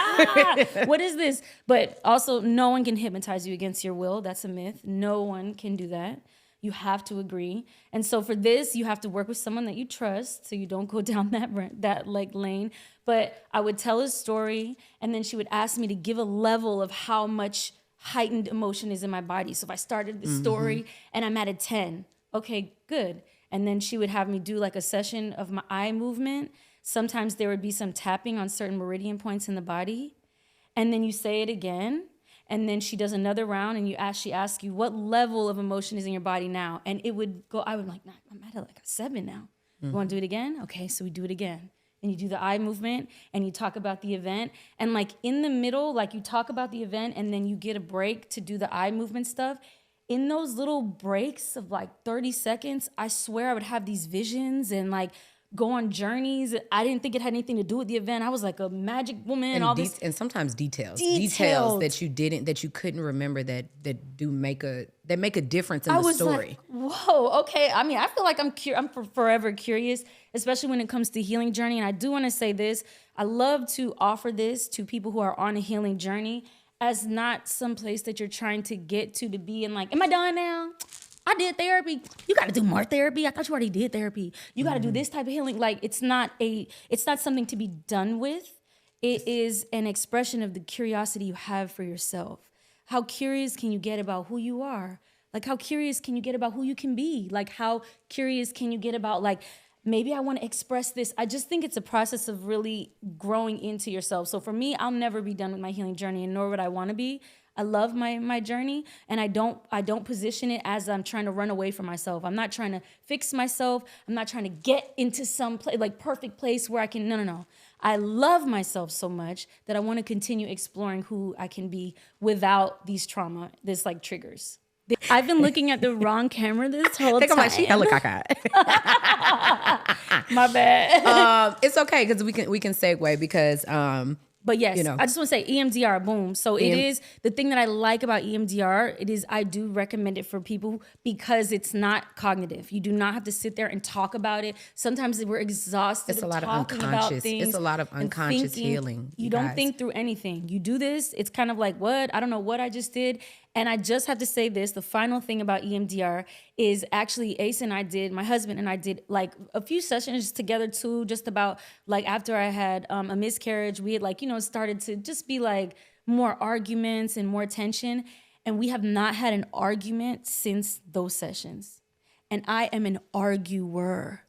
what is this? But also, no one can hypnotize you against your will. That's a myth. No one can do that. You have to agree. And so for this, you have to work with someone that you trust so you don't go down that like lane. But I would tell a story, and then she would ask me to give a level of how much heightened emotion is in my body. So if I started the story and I'm at a 10, okay, good. And then she would have me do like a session of my eye movement. Sometimes there would be some tapping on certain meridian points in the body. And then you say it again. And then she does another round and she asks you what level of emotion is in your body now. And it would go, I would be like, nah, I'm at like a 7 now. You want to do it again? Okay, so we do it again. And you do the eye movement and you talk about the event. And like in the middle, like you talk about the event and then you get a break to do the eye movement stuff. In those little breaks of like 30 seconds, I swear I would have these visions and like go on journeys. I didn't think it had anything to do with the event. I was like a magic woman and all this. And sometimes details Detailed. that you couldn't remember that make a difference in the story. Like, whoa, okay. I mean, I feel like I'm forever curious, especially when it comes to healing journey. And I do want to say this. I love to offer this to people who are on a healing journey as not some place that you're trying to get to be in, like, am I done now? I did therapy. You got to do more therapy. I thought you already did therapy. You got to do this type of healing. Like, it's not something to be done with. It is an expression of the curiosity you have for yourself. How curious can you get about who you are? Like, how curious can you get about who you can be? Like, how curious can you get about, like, maybe I want to express this. I just think it's a process of really growing into yourself. So for me, I'll never be done with my healing journey, and nor would I want to be. I love my journey, and I don't position it as I'm trying to run away from myself. I'm not trying to fix myself. I'm not trying to get into some perfect place where I can. No. I love myself so much that I want to continue exploring who I can be without these triggers. I've been looking at the wrong camera this whole time. I'm like, she hella cockeyed. My bad. It's okay because we can segue because But yes, I just want to say EMDR, boom. So it is the thing that I like about EMDR. I do recommend it for people because it's not cognitive. You do not have to sit there and talk about it. Sometimes we're exhausted. It's a lot of unconscious. It's a lot of unconscious healing. You don't think through anything. You do this. It's kind of like, what? I don't know what I just did. And I just have to say this, the final thing about EMDR is actually Ace and I did, my husband and I did like a few sessions together too, just about like after I had a miscarriage, we had started to just be like more arguments and more tension. And we have not had an argument since those sessions. And I am an arguer.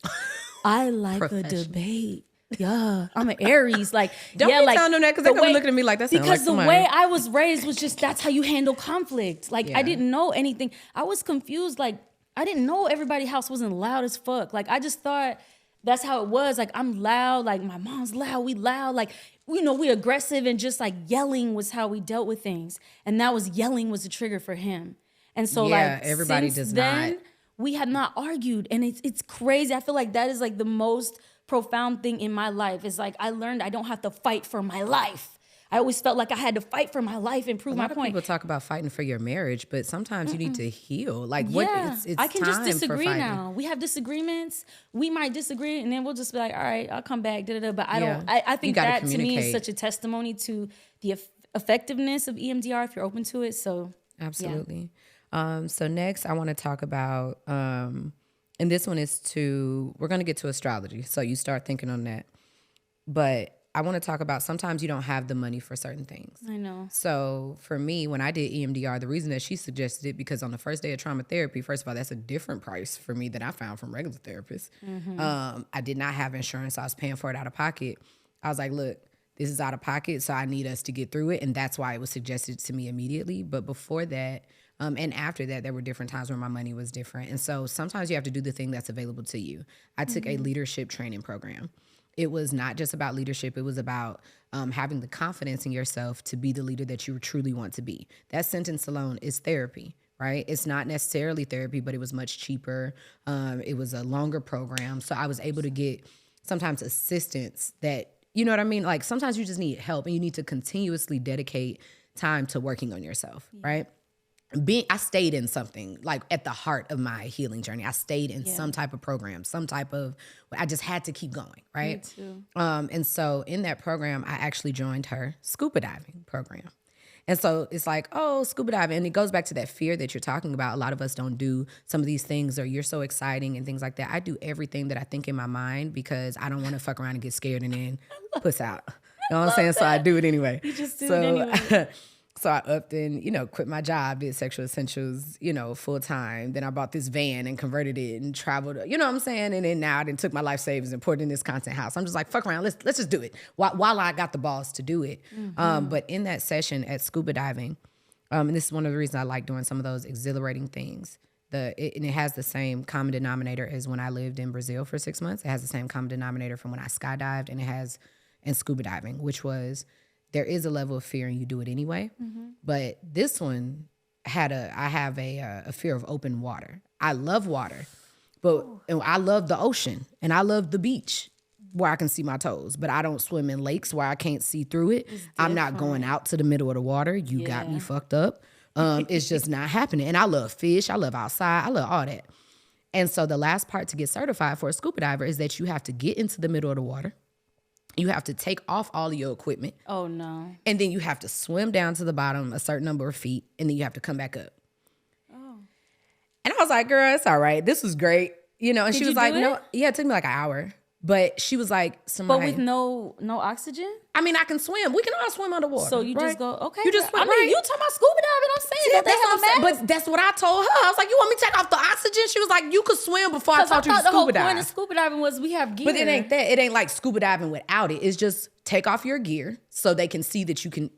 I like a debate. Yeah, I'm an Aries. Like, don't be telling them that because they're gonna be looking at me like that. Because the way I was raised was just that's how you handle conflict. Like, I didn't know anything. I was confused. Like, I didn't know everybody's house wasn't loud as fuck. Like, I just thought that's how it was. Like, I'm loud. Like, my mom's loud. We loud. Like, we aggressive and just like yelling was how we dealt with things. And yelling was the trigger for him. And so everybody since does then, not. We have not argued, and it's crazy. I feel like that is like the most profound thing in my life is like I learned I don't have to fight for my life. I always felt like I had to fight for my life and prove my point. People talk about fighting for your marriage, but sometimes you need to heal. Like it's I can time just disagree for now. We have disagreements. We might disagree, and then we'll just be like, all right, I'll come back. But I think that to me is such a testimony to the effectiveness of EMDR if you're open to it. So absolutely. Yeah. So next, I want to talk about. And this one is we're going to get to astrology. So you start thinking on that. But I want to talk about sometimes you don't have the money for certain things. I know. So for me, when I did EMDR, the reason that she suggested it, because on the first day of trauma therapy, first of all, that's a different price for me than I found from regular therapists. Mm-hmm. I did not have insurance. I was paying for it out of pocket. I was like, look, this is out of pocket, so I need us to get through it. And that's why it was suggested to me immediately. But before that, and after that, there were different times where my money was different. And so sometimes you have to do the thing that's available to you. I took a leadership training program. It was not just about leadership. It was about having the confidence in yourself to be the leader that you truly want to be. That sentence alone is therapy, right? It's not necessarily therapy, but it was much cheaper. It was a longer program. So I was able to get sometimes assistance that, you know what I mean? Like sometimes you just need help and you need to continuously dedicate time to working on yourself, right? I stayed in something like at the heart of my healing journey. I stayed in some type of program, I just had to keep going, right? Me too. And so in that program, I actually joined her scuba diving program. And so it's like, oh, scuba diving. And it goes back to that fear that you're talking about. A lot of us don't do some of these things or you're so exciting and things like that. I do everything that I think in my mind because I don't want to fuck around and get scared and then puss out. You know what I'm saying? So I do it anyway. You just do it anyway. So I upped and, quit my job, did Sexual Essentials, full time. Then I bought this van and converted it and traveled, you know what I'm saying? And then now I took my life savings and put it in this content house. I'm just like, fuck around, let's just do it while I got the balls to do it. Mm-hmm. But in that session at scuba diving, and this is one of the reasons I like doing some of those exhilarating things. And it has the same common denominator as when I lived in Brazil for 6 months. It has the same common denominator from when I skydived, and it has in scuba diving, which was there is a level of fear and you do it anyway. Mm-hmm. But this one I have a fear of open water. I love water, But and I love the ocean and I love the beach where I can see my toes, but I don't swim in lakes where I can't see through it. I'm not going out to the middle of the water. You got me fucked up. It's just not happening. And I love fish. I love outside. I love all that. And so the last part to get certified for a scuba diver is that you have to get into the middle of the water. You have to take off all of your equipment. Oh, no. And then you have to swim down to the bottom a certain number of feet, and then you have to come back up. Oh. And I was like, girl, it's all right. This was great. You know, and she was like, no. Yeah, it took me like an hour. But she was like, but with no oxygen? I mean, I can swim. We can all swim underwater. So you just go, okay. You just swim, I mean, you talking about scuba diving. I'm saying that. But that's what I told her. I was like, you want me to take off the oxygen? She was like, you could swim before I taught you to scuba dive. The whole point of scuba diving was we have gear. But it ain't that. It ain't like scuba diving without it. It's just take off your gear so they can see that you can,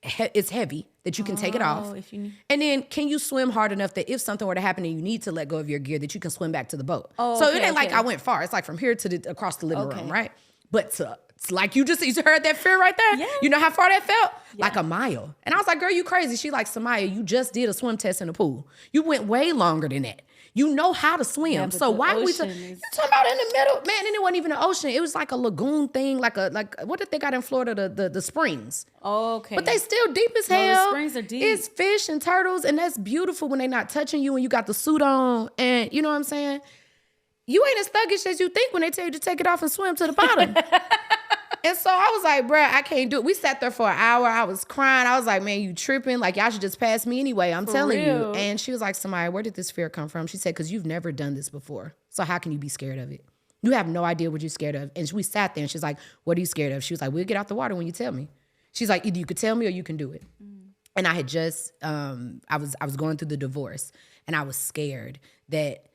it's heavy, that you can take it off. And then can you swim hard enough that if something were to happen and you need to let go of your gear, that you can swim back to the boat. So it ain't like I went far. It's like from here to across the living room, right? But it's like you heard that fear right there? Yeah. You know how far that felt? Yeah. Like a mile. And I was like, girl, you crazy. She like, Samia, you just did a swim test in the pool. You went way longer than that. You know how to swim. Yeah, so why are we talking about in the middle? Man, and it wasn't even an ocean. It was like a lagoon thing, like what did they got in Florida? The springs. Oh, okay. But they still deep as hell. The springs are deep. It's fish and turtles, and that's beautiful when they're not touching you and you got the suit on. And you know what I'm saying? You ain't as thuggish as you think when they tell you to take it off and swim to the bottom. And so I was like, bruh, I can't do it. We sat there for an hour. I was crying. I was like, man, you tripping. Like, y'all should just pass me anyway. I'm telling you. And she was like, Samia, where did this fear come from? She said, because you've never done this before. So how can you be scared of it? You have no idea what you're scared of. And we sat there and she's like, what are you scared of? She was like, we'll get out the water when you tell me. She's like, either you could tell me or you can do it. And I had just, I was going through the divorce and I was scared that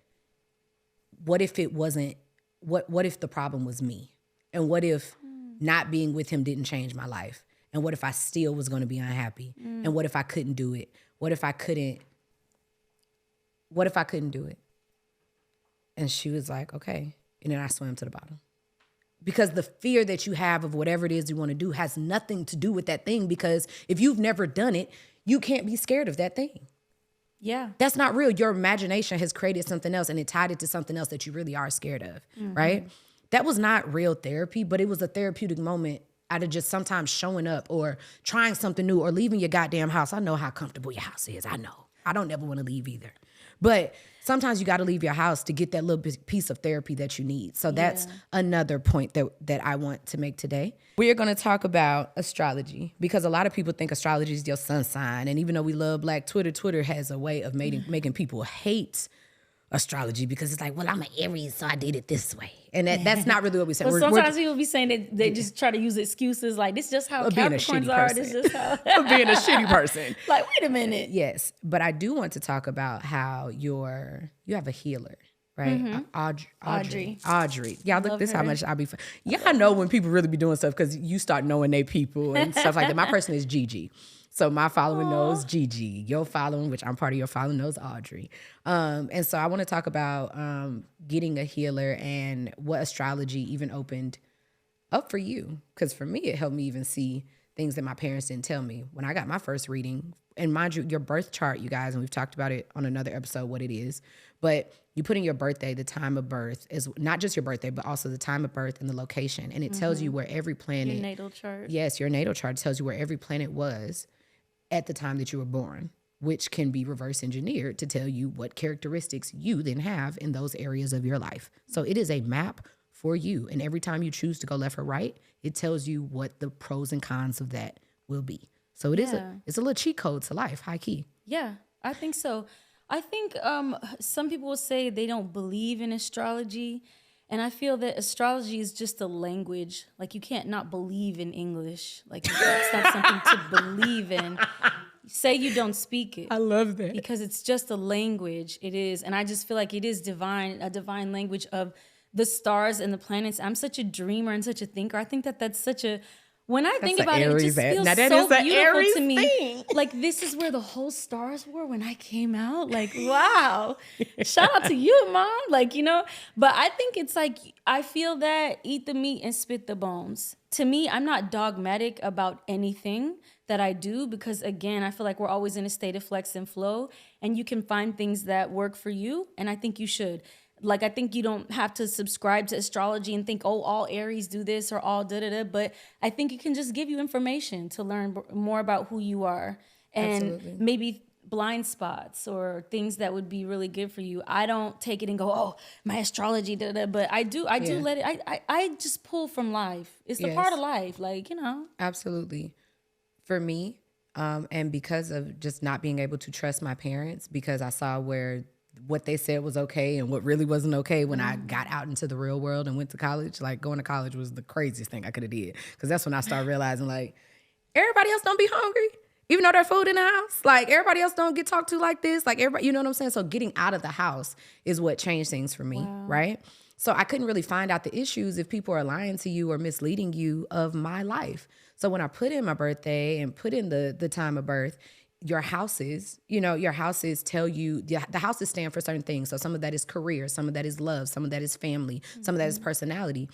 what if it wasn't, what if the problem was me? And what if not being with him didn't change my life? And what if I still was going to be unhappy? And what if I couldn't do it? What if I couldn't do it? And she was like, okay. And then I swam to the bottom. Because the fear that you have of whatever it is you want to do has nothing to do with that thing. Because if you've never done it, you can't be scared of that thing. Yeah. That's not real. Your imagination has created something else and it tied it to something else that you really are scared of, right? That was not real therapy, but it was a therapeutic moment out of just sometimes showing up or trying something new or leaving your goddamn house. I know how comfortable your house is. I know. I don't ever want to leave either. But sometimes you got to leave your house to get that little piece of therapy that you need. So that's another point that I want to make today. We are going to talk about astrology because a lot of people think astrology is your sun sign. And even though we love Black Twitter has a way of making people hate astrology because it's like, well, I'm an Aries, so I did it this way. And that's not really what we say. Well, sometimes people be saying that they just try to use excuses like, this is just how Capricorns are. This is just how... of being a shitty person. Like, wait a minute. Yes. But I do want to talk about how you have a healer, right? Audrey. Yeah, look, this is how much I be... Y'all know when people really be doing stuff because you start knowing they people and stuff like that. My person is Gigi. So my following knows Gigi. Your following, which I'm part of your following, knows Audrey. And so I want to talk about getting a healer and what astrology even opened up for you. Because for me, it helped me even see things that my parents didn't tell me. When I got my first reading, and mind you, your birth chart, you guys, and we've talked about it on another episode, what it is. But you put in your birthday, the time of birth is not just your birthday, but also the time of birth and the location. And it tells you where every planet... Your natal chart. Yes, your natal chart tells you where every planet was at the time that you were born, which can be reverse engineered to tell you what characteristics you then have in those areas of your life. So it is a map for you. And every time you choose to go left or right, it tells you what the pros and cons of that will be. So it's a little cheat code to life, high key. Yeah, I think so. I think some people will say they don't believe in astrology. And I feel that astrology is just a language. Like, you can't not believe in English. Like, it's not something to believe in. Say you don't speak it. I love that. Because it's just a language. It is. And I just feel like it is divine, a divine language of the stars and the planets. I'm such a dreamer and such a thinker. I think that that's such a... When I think about it, it just feels so beautiful to me. Like, this is where the whole stars were when I came out. Like, wow. Shout out to you, Mom. Like, you know. But I think it's like, I feel that eat the meat and spit the bones. To me, I'm not dogmatic about anything that I do because, again, I feel like we're always in a state of flex and flow. And you can find things that work for you. And I think you should. Like, I think you don't have to subscribe to astrology and think, oh, all Aries do this or all da-da-da. But I think it can just give you information to learn more about who you are and Absolutely. maybe blind spots or things that would be really good for you. I don't take it and go, oh, my astrology, da-da-da. But I do let it, I just pull from life. It's the part of life, like, you know. Absolutely. For me, and because of just not being able to trust my parents, because I saw what they said was okay and what really wasn't okay when I got out into the real world and went to college. Like, going to college was the craziest thing I could have did, because that's when I started realizing, like, everybody else don't be hungry, even though there's food in the house. Like, everybody else don't get talked to like this. Like, everybody, you know what I'm saying? So getting out of the house is what changed things for me, right? So I couldn't really find out the issues if people are lying to you or misleading you of my life. So when I put in my birthday and put in the time of birth, your houses tell you, the houses stand for certain things. So some of that is career, some of that is love, some of that is family, some of that is personality.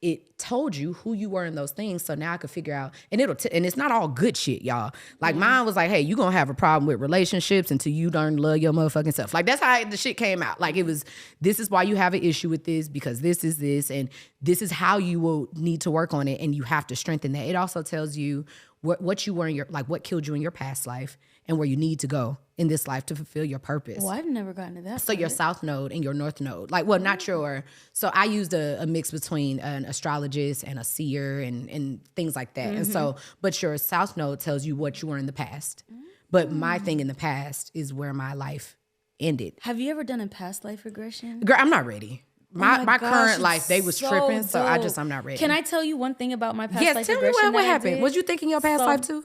It told you who you were in those things. So now I could figure out, and and it's not all good shit, y'all. Like, mine was like, hey, you gonna have a problem with relationships until you learn to love your motherfucking self. Like, that's how the shit came out. Like, it was, this is why you have an issue with this, because this is this, and this is how you will need to work on it, and you have to strengthen that. It also tells you what you were in what killed you in your past life and where you need to go in this life to fulfill your purpose. Well, I've never gotten to that. So your south node and your north node, like, well, not your, so I used a mix between an astrologist and a seer and things like that. And so, but your south node tells you what you were in the past. But my thing in the past is where my life ended. Have you ever done a past life regression? Girl, I'm not ready. My gosh, current life, they was so tripping, so dope. I'm not ready. Can I tell you one thing about my past life Yes, tell me regression? what happened. Was you thinking your past life too?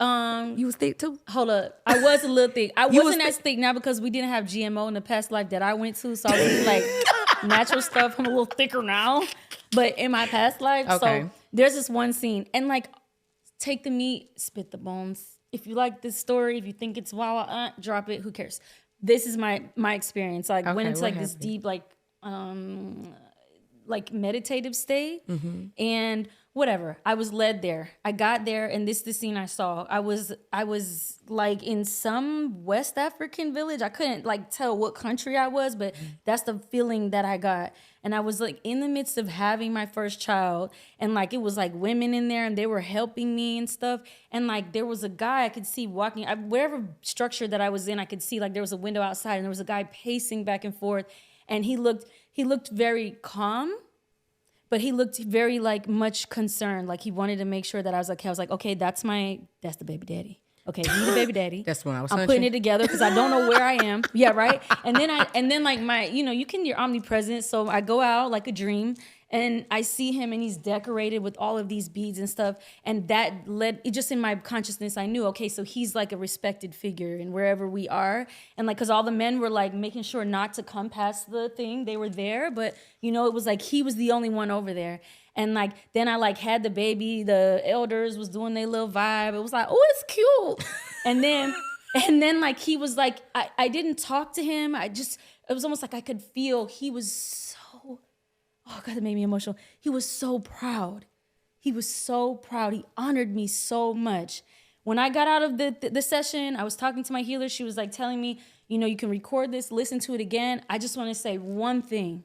You was thick too? Hold up. I was a little thick. I wasn't as thick now because we didn't have GMO in the past life that I went to. So I was like natural stuff. I'm a little thicker now. But in my past life, so there's this one scene. And like, take the meat, spit the bones. If you like this story, if you think it's wow, drop it. Who cares? This is my experience. Like, went into like this deep, like meditative state. And whatever, I was led there. I got there, and this is the scene I saw. I was like in some West African village. I couldn't like tell what country I was, but that's the feeling that I got. And I was like in the midst of having my first child, and like it was like women in there, and they were helping me and stuff. And like there was a guy I could see walking, wherever structure that I was in, I could see like there was a window outside, and there was a guy pacing back and forth, and he looked very calm. But he looked very like much concerned. Like he wanted to make sure that I was okay. I was like, okay, that's the baby daddy. Okay, he's the baby daddy. That's when I was I'm putting it together because I don't know where I am. Yeah, right. And then like you're omnipresent. So I go out like a dream, and I see him, and he's decorated with all of these beads and stuff. And that led it just in my consciousness. I knew, okay, so he's like a respected figure in wherever we are. And like, cause all the men were like making sure not to come past the thing. They were there, but it was like he was the only one over there. And like, then I like had the baby, the elders was doing their little vibe. It was like, oh, it's cute. And then like, he was like, I didn't talk to him. It was almost like I could feel he was so, oh God, that made me emotional. He was so proud. He was so proud. He honored me so much. When I got out of the session, I was talking to my healer. She was like telling me, you can record this, listen to it again. I just want to say one thing.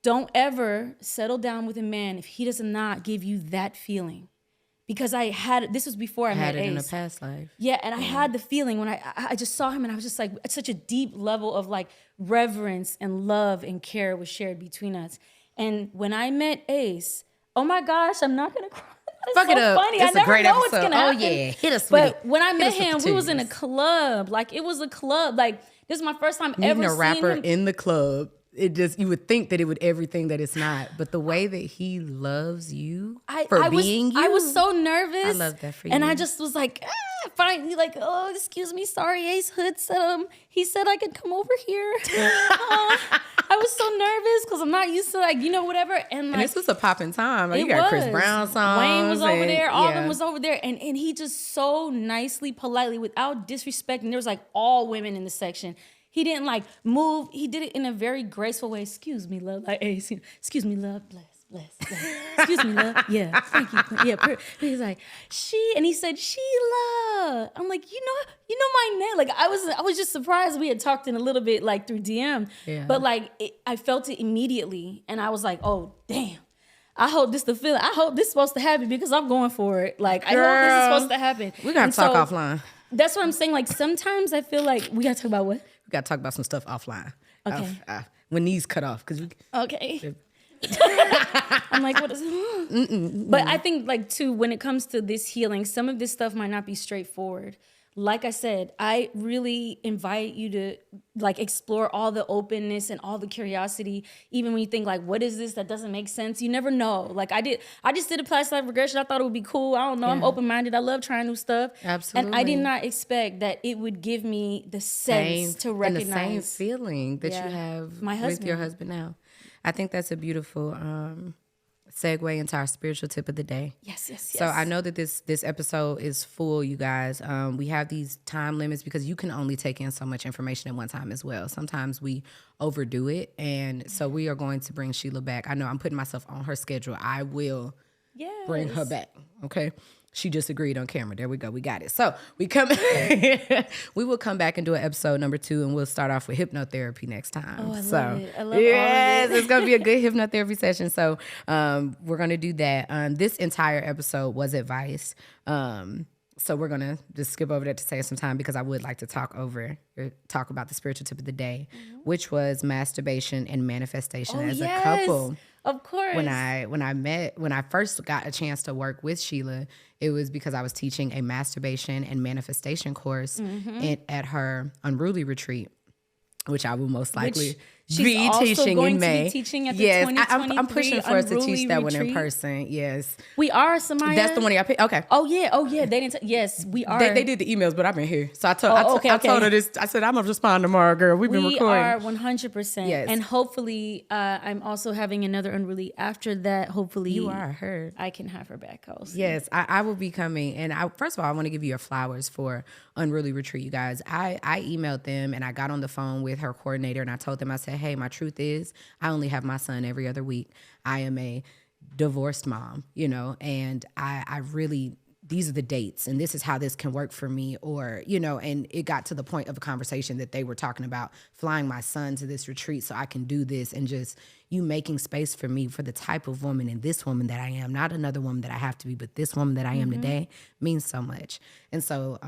Don't ever settle down with a man if he does not give you that feeling. Because this was before I met it Ace. in a past life. Yeah, and I had the feeling when I just saw him, and I was just like, at such a deep level of like reverence and love and care was shared between us. And when I met Ace, oh my gosh, I'm not gonna cry. Fuck it up. Funny. It's I a great never know episode. What's gonna happen. Oh yeah, hit us with it. But when I met him, we was in a club. Like it was a club. Like this is my first time ever meeting a rapper him. in the club. You would think that it would everything that it's not, but the way that he loves you being you. I was so nervous. I love that for you. And I just was like, finally, like, oh, excuse me, sorry, Ace Hood said he said I could come over here. I was so nervous because I'm not used to like, whatever. And like, this was a popping time. Like, you got Chris Brown songs. Wayne was over there. All of them was over there. And he just so nicely, politely, without disrespecting. There was like all women in the section. He didn't like move. He did it in a very graceful way. Excuse me, love. Like, excuse me, love, bless. Excuse me, love. Yeah, thank you. Yeah, he's like, and he said, Shelah. I'm like, you know my name. Like, I was just surprised. We had talked in a little bit, like, through DM. Yeah. But, like, I felt it immediately. And I was like, oh, damn. I hope this the feeling. I hope this is supposed to happen because I'm going for it. Like, I hope this is supposed to happen. We're going to talk offline. That's what I'm saying. Like, sometimes I feel like we got to talk about what? We got to talk about some stuff offline. Okay. When these cut off. Okay. I'm like, what is it? But I think, like, too, when it comes to this healing, some of this stuff might not be straightforward. Like I said, I really invite you to, like, explore all the openness and all the curiosity, even when you think, like, what is this that doesn't make sense? You never know. Like, I just did a past life regression. I thought it would be cool. I don't know. Yeah. I'm open-minded. I love trying new stuff. Absolutely. And I did not expect that it would give me the sense to recognize. And the same feeling that you have with your husband now. I think that's a beautiful segue into our spiritual tip of the day. Yes. So I know that this episode is full, you guys. We have these time limits because you can only take in so much information at one time as well. Sometimes we overdo it. And so we are going to bring Shelah back. I know I'm putting myself on her schedule. I will bring her back, okay? She just agreed on camera. There we go. We got it. So we will come back and do an episode number 2, and we'll start off with hypnotherapy next time. Oh, I so love it. I love all of it. It's gonna be a good hypnotherapy session. So we're gonna do that. This entire episode was advice. So we're gonna just skip over that to save some time because I would like to talk about the spiritual tip of the day, which was masturbation and manifestation as a couple. Of course. When I first got a chance to work with Shelah, it was because I was teaching a masturbation and manifestation course at her Unruly retreat, which I will most likely be teaching in May. To be teaching at the 2023 I'm pushing for us to teach that retreat. one in person. Yes, we are, Samia. That's the one I picked. Okay. Oh yeah. They didn't. Yes, we are. They did the emails, but I've been here, so I told her this. I said I'm gonna respond tomorrow, girl. We've been recording. We are 100%. Yes, and hopefully, I'm also having another Unruly after that. Hopefully, you are her. I can have her back also. Yes, I will be coming, and first of all, I want to give you your flowers for Unruly retreat, you guys. I emailed them and I got on the phone with her coordinator and I told them, I said, hey, my truth is I only have my son every other week. I am a divorced mom, and I really, these are the dates and this is how this can work for me, or, and it got to the point of a conversation that they were talking about flying my son to this retreat so I can do this, and just you making space for me for the type of woman and this woman that I am, not another woman that I have to be, but this woman that I am today means so much. And so,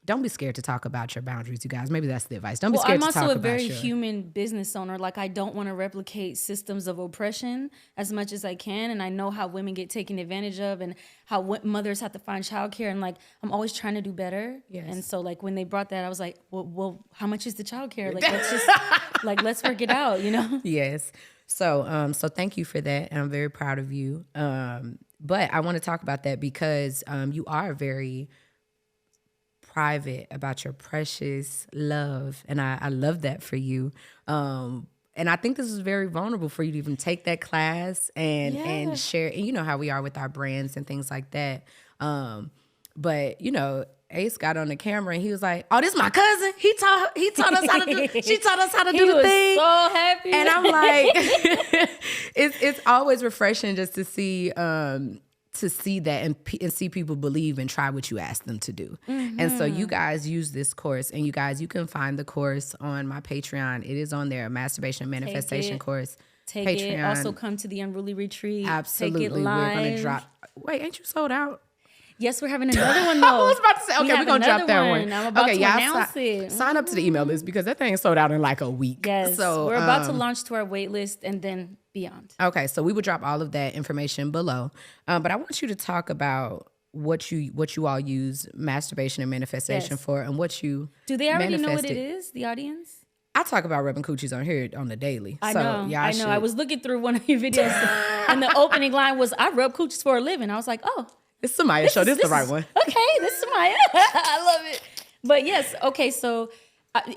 don't be scared to talk about your boundaries, you guys. Maybe that's the advice. Don't be scared to talk about I'm also a very human business owner. Like, I don't want to replicate systems of oppression as much as I can. And I know how women get taken advantage of and how mothers have to find childcare. And, like, I'm always trying to do better. Yes. And so, like, when they brought that, I was like, well, how much is the childcare? Like, let's just, let's work it out, Yes. So thank you for that. And I'm very proud of you. But I want to talk about that because you are very private about your precious love, and I love that for you. And I think this is very vulnerable for you to even take that class and share. And you know how we are with our brands and things like that. But Ace got on the camera and he was like, "Oh, this is my cousin. He taught us how to do. She taught us how to do the thing." So happy, and I'm like, it's always refreshing just to see that and see people believe and try what you ask them to do. And so you guys use this course, and you guys, you can find the course on my Patreon. It is on there, masturbation and manifestation course. Take Patreon. It. Also come to the Unruly retreat. Absolutely. Take it live. We're going to drop. Wait, ain't you sold out? Yes, we're having another one though. I was about to say, okay, we're going to drop that one. I'm about to announce it. Sign up to the email list because that thing sold out in like a week. Yes, so we're about to launch to our wait list and then beyond. Okay, so we will drop all of that information below. But I want you to talk about what you all use masturbation and manifestation for, and what you do. They already know what it is, the audience? I talk about rubbing coochies on here on the daily. I know. I was looking through one of your videos and the opening line was, "I rub coochies for a living." I was like, oh. It's Samia's show. This is the right one. Okay, this is Samia. I love it. But yes, okay, so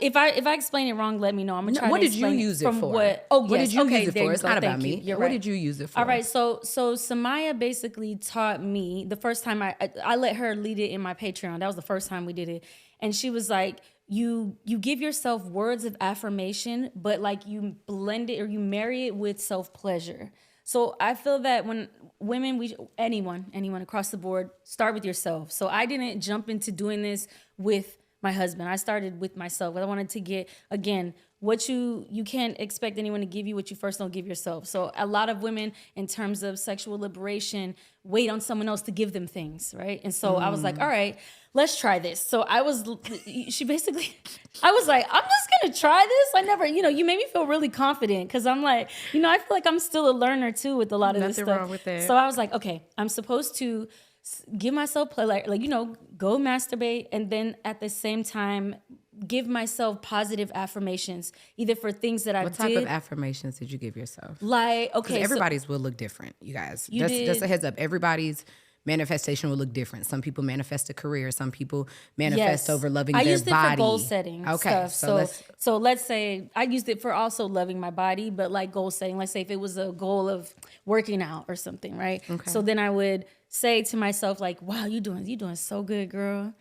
if I explain it wrong, let me know. I'm going to try to explain it. What did you use it for? What did you use it for? It's not about me. You're what right. did you use it for? All right, so Samia basically taught me the first time I let her lead it in my Patreon. That was the first time we did it. And she was like, you give yourself words of affirmation, but like you blend it or you marry it with self-pleasure. So I feel that when women, anyone across the board, start with yourself. So I didn't jump into doing this with my husband. I started with myself. I wanted to get, again, what you can't expect anyone to give you what you first don't give yourself. So a lot of women, in terms of sexual liberation, wait on someone else to give them things, right? And so I was like, all right, let's try this. So I was like, I'm just gonna try this. I never, you made me feel really confident because I'm like, I feel like I'm still a learner too with a lot of this stuff. Nothing wrong with that. So I was like, okay, I'm supposed to give myself play, go masturbate, and then at the same time give myself positive affirmations, either for things that I did. What type of affirmations did you give yourself? Like, okay, everybody's will look different, you guys. You Just a heads up. Everybody's manifestation will look different. Some people manifest a career. Some people manifest over loving their body. I used it for goal setting okay, stuff. So let's say I used it for also loving my body, but like goal setting. Let's say if it was a goal of working out or something, right? Okay. So then I would say to myself like, wow, you doing so good, girl.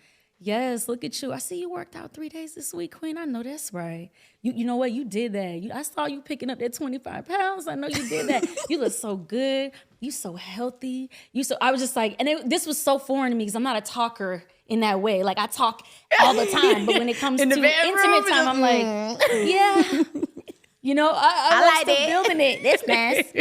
Yes, look at you. I see you worked out 3 days this week, Queen. I know that's right. You know what? You did that. I saw you picking up that 25 pounds. I know you did that. You look so good. You so healthy. I was just like, and this was so foreign to me because I'm not a talker in that way. Like I talk all the time, but when it comes to intimate time, I'm like, yeah. I like still building it. That's nice.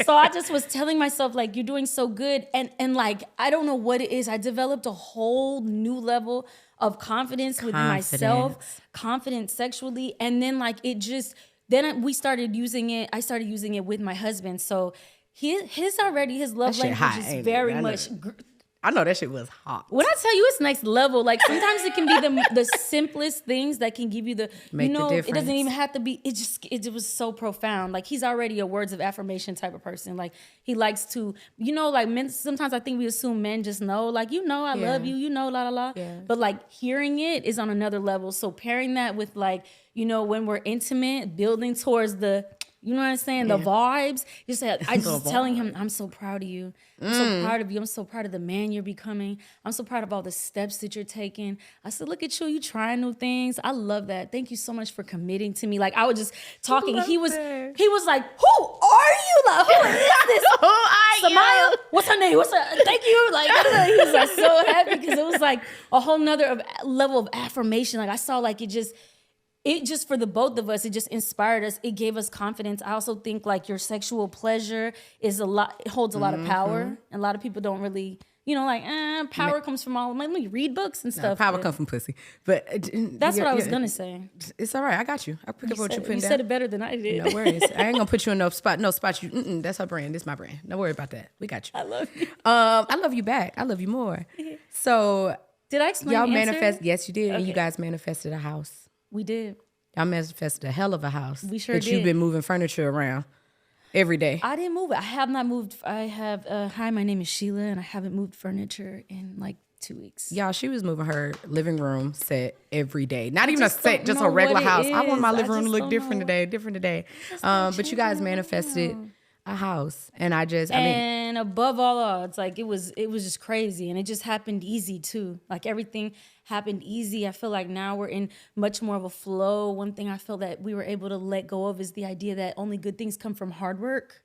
So I just was telling myself, like, you're doing so good. And like, I don't know what it is. I developed a whole new level of confidence within myself, confidence sexually. And then like, we started using it. I started using it with my husband. So his love language is very much... I know that shit was hot. When I tell you it's next level, like sometimes it can be the simplest things that can give you the difference. It doesn't even have to be, it was so profound. Like he's already a words of affirmation type of person. Like he likes to, like men, sometimes I think we assume men just know, like, I love you, la la la. Yeah. But like hearing it is on another level. So pairing that with like, when we're intimate, building towards the, you know what I'm saying? Yeah. The vibes. I just telling him, I'm so proud of you. I'm so proud of you. I'm so proud of the man you're becoming. I'm so proud of all the steps that you're taking. I said, look at you. You trying new things. I love that. Thank you so much for committing to me. Like I was just talking. He was like, who are you? Like, who is this? Who are Samia? you? What's her name? Thank you. Like he was like so happy because it was like a whole nother level of affirmation. Like I saw like it just for the both of us, it just inspired us. It gave us confidence. I also think like your sexual pleasure it holds a lot of power. And a lot of people don't really, power comes from all, let me read books and stuff. Power comes from pussy. But that's what I was going to say. It's all right. I got you. I'll pick up what you're putting down. You said it better than I did. No worries. I ain't going to put you in no spot. That's her brand. This is my brand. Don't worry about that. We got you. I love you. I love you back. I love you more. So did I explain y'all manifest? Yes, you did. Okay. And you guys manifested a house. We did. Y'all manifested a hell of a house. We sure did. But you've been moving furniture around every day. I didn't move it. I have not moved. I have, hi, my name is Shelah, and I haven't moved furniture in like 2 weeks. Y'all, she was moving her living room set every day. Not even a set, just a regular house. I want my living room to look different today. But you guys manifested a house. And and above all odds, like it was just crazy. And it just happened easy too. Like everything happened easy. I feel like now we're in much more of a flow. One thing I feel that we were able to let go of is the idea that only good things come from hard work.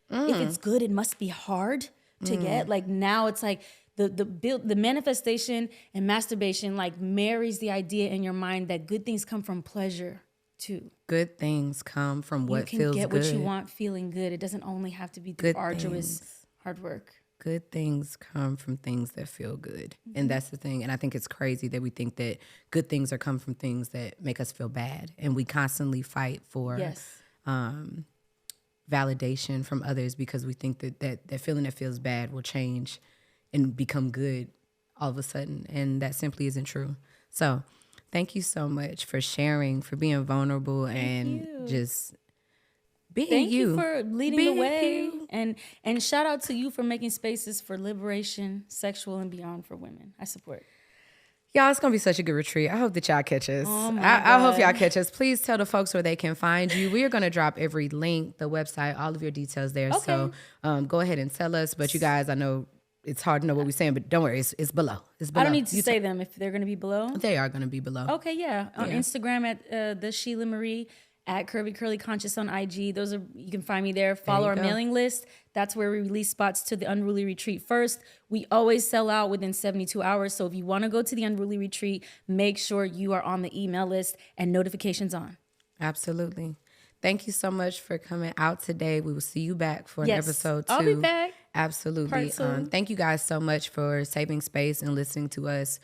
If it's good, it must be hard to get. Like now it's like the manifestation and masturbation like marries the idea in your mind that good things come from pleasure too. Good things come from what feels good. You can get what you want feeling good. It doesn't only have to be through arduous hard work. Good things come from things that feel good. And that's the thing. And I think it's crazy that we think that good things come from things that make us feel bad. And we constantly fight for validation from others because we think that feeling that feels bad will change and become good all of a sudden. And that simply isn't true. So thank you so much for sharing, for being vulnerable and just being Thank you. you for leading the way. And shout out to you for making spaces for liberation, sexual and beyond for women. I support. Y'all, it's going to be such a good retreat. I hope that y'all catch us. Oh I hope y'all catch us. Please tell the folks where they can find you. We are going to drop every link, the website, all of your details there. Okay. So go ahead and tell us. But you guys, I know it's hard to know what we're saying, but don't worry, it's below. It's below. I don't need to say them if they're going to be below. They are going to be below. Okay, yeah. On Instagram at the Shelah Marie, at Curvy Curly Conscious on IG. Those are, you can find me there. Follow our go. mailing list. That's where we release spots to the Unruly Retreat first. We always sell out within 72 hours. So if you want to go to the Unruly Retreat, make sure you are on the email list and notifications on. Absolutely. Thank you so much for coming out today. We will see you back for an episode 2. I'll be back. Absolutely. Part 2. Thank you guys so much for saving space and listening to us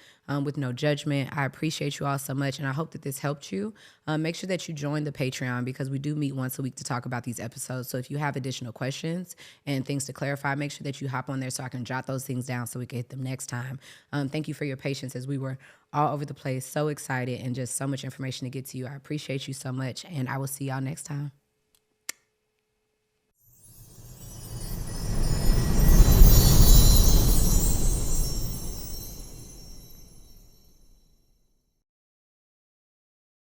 with no judgment. I appreciate you all so much, and I hope that this helped you. Make sure that you join the Patreon because we do meet once a week to talk about these episodes. So if you have additional questions and things to clarify, make sure that you hop on there so I can jot those things down so we can hit them next time. Thank you for your patience as we were all over the place, so excited, and just so much information to get to you. I appreciate you so much, and I will see y'all next time.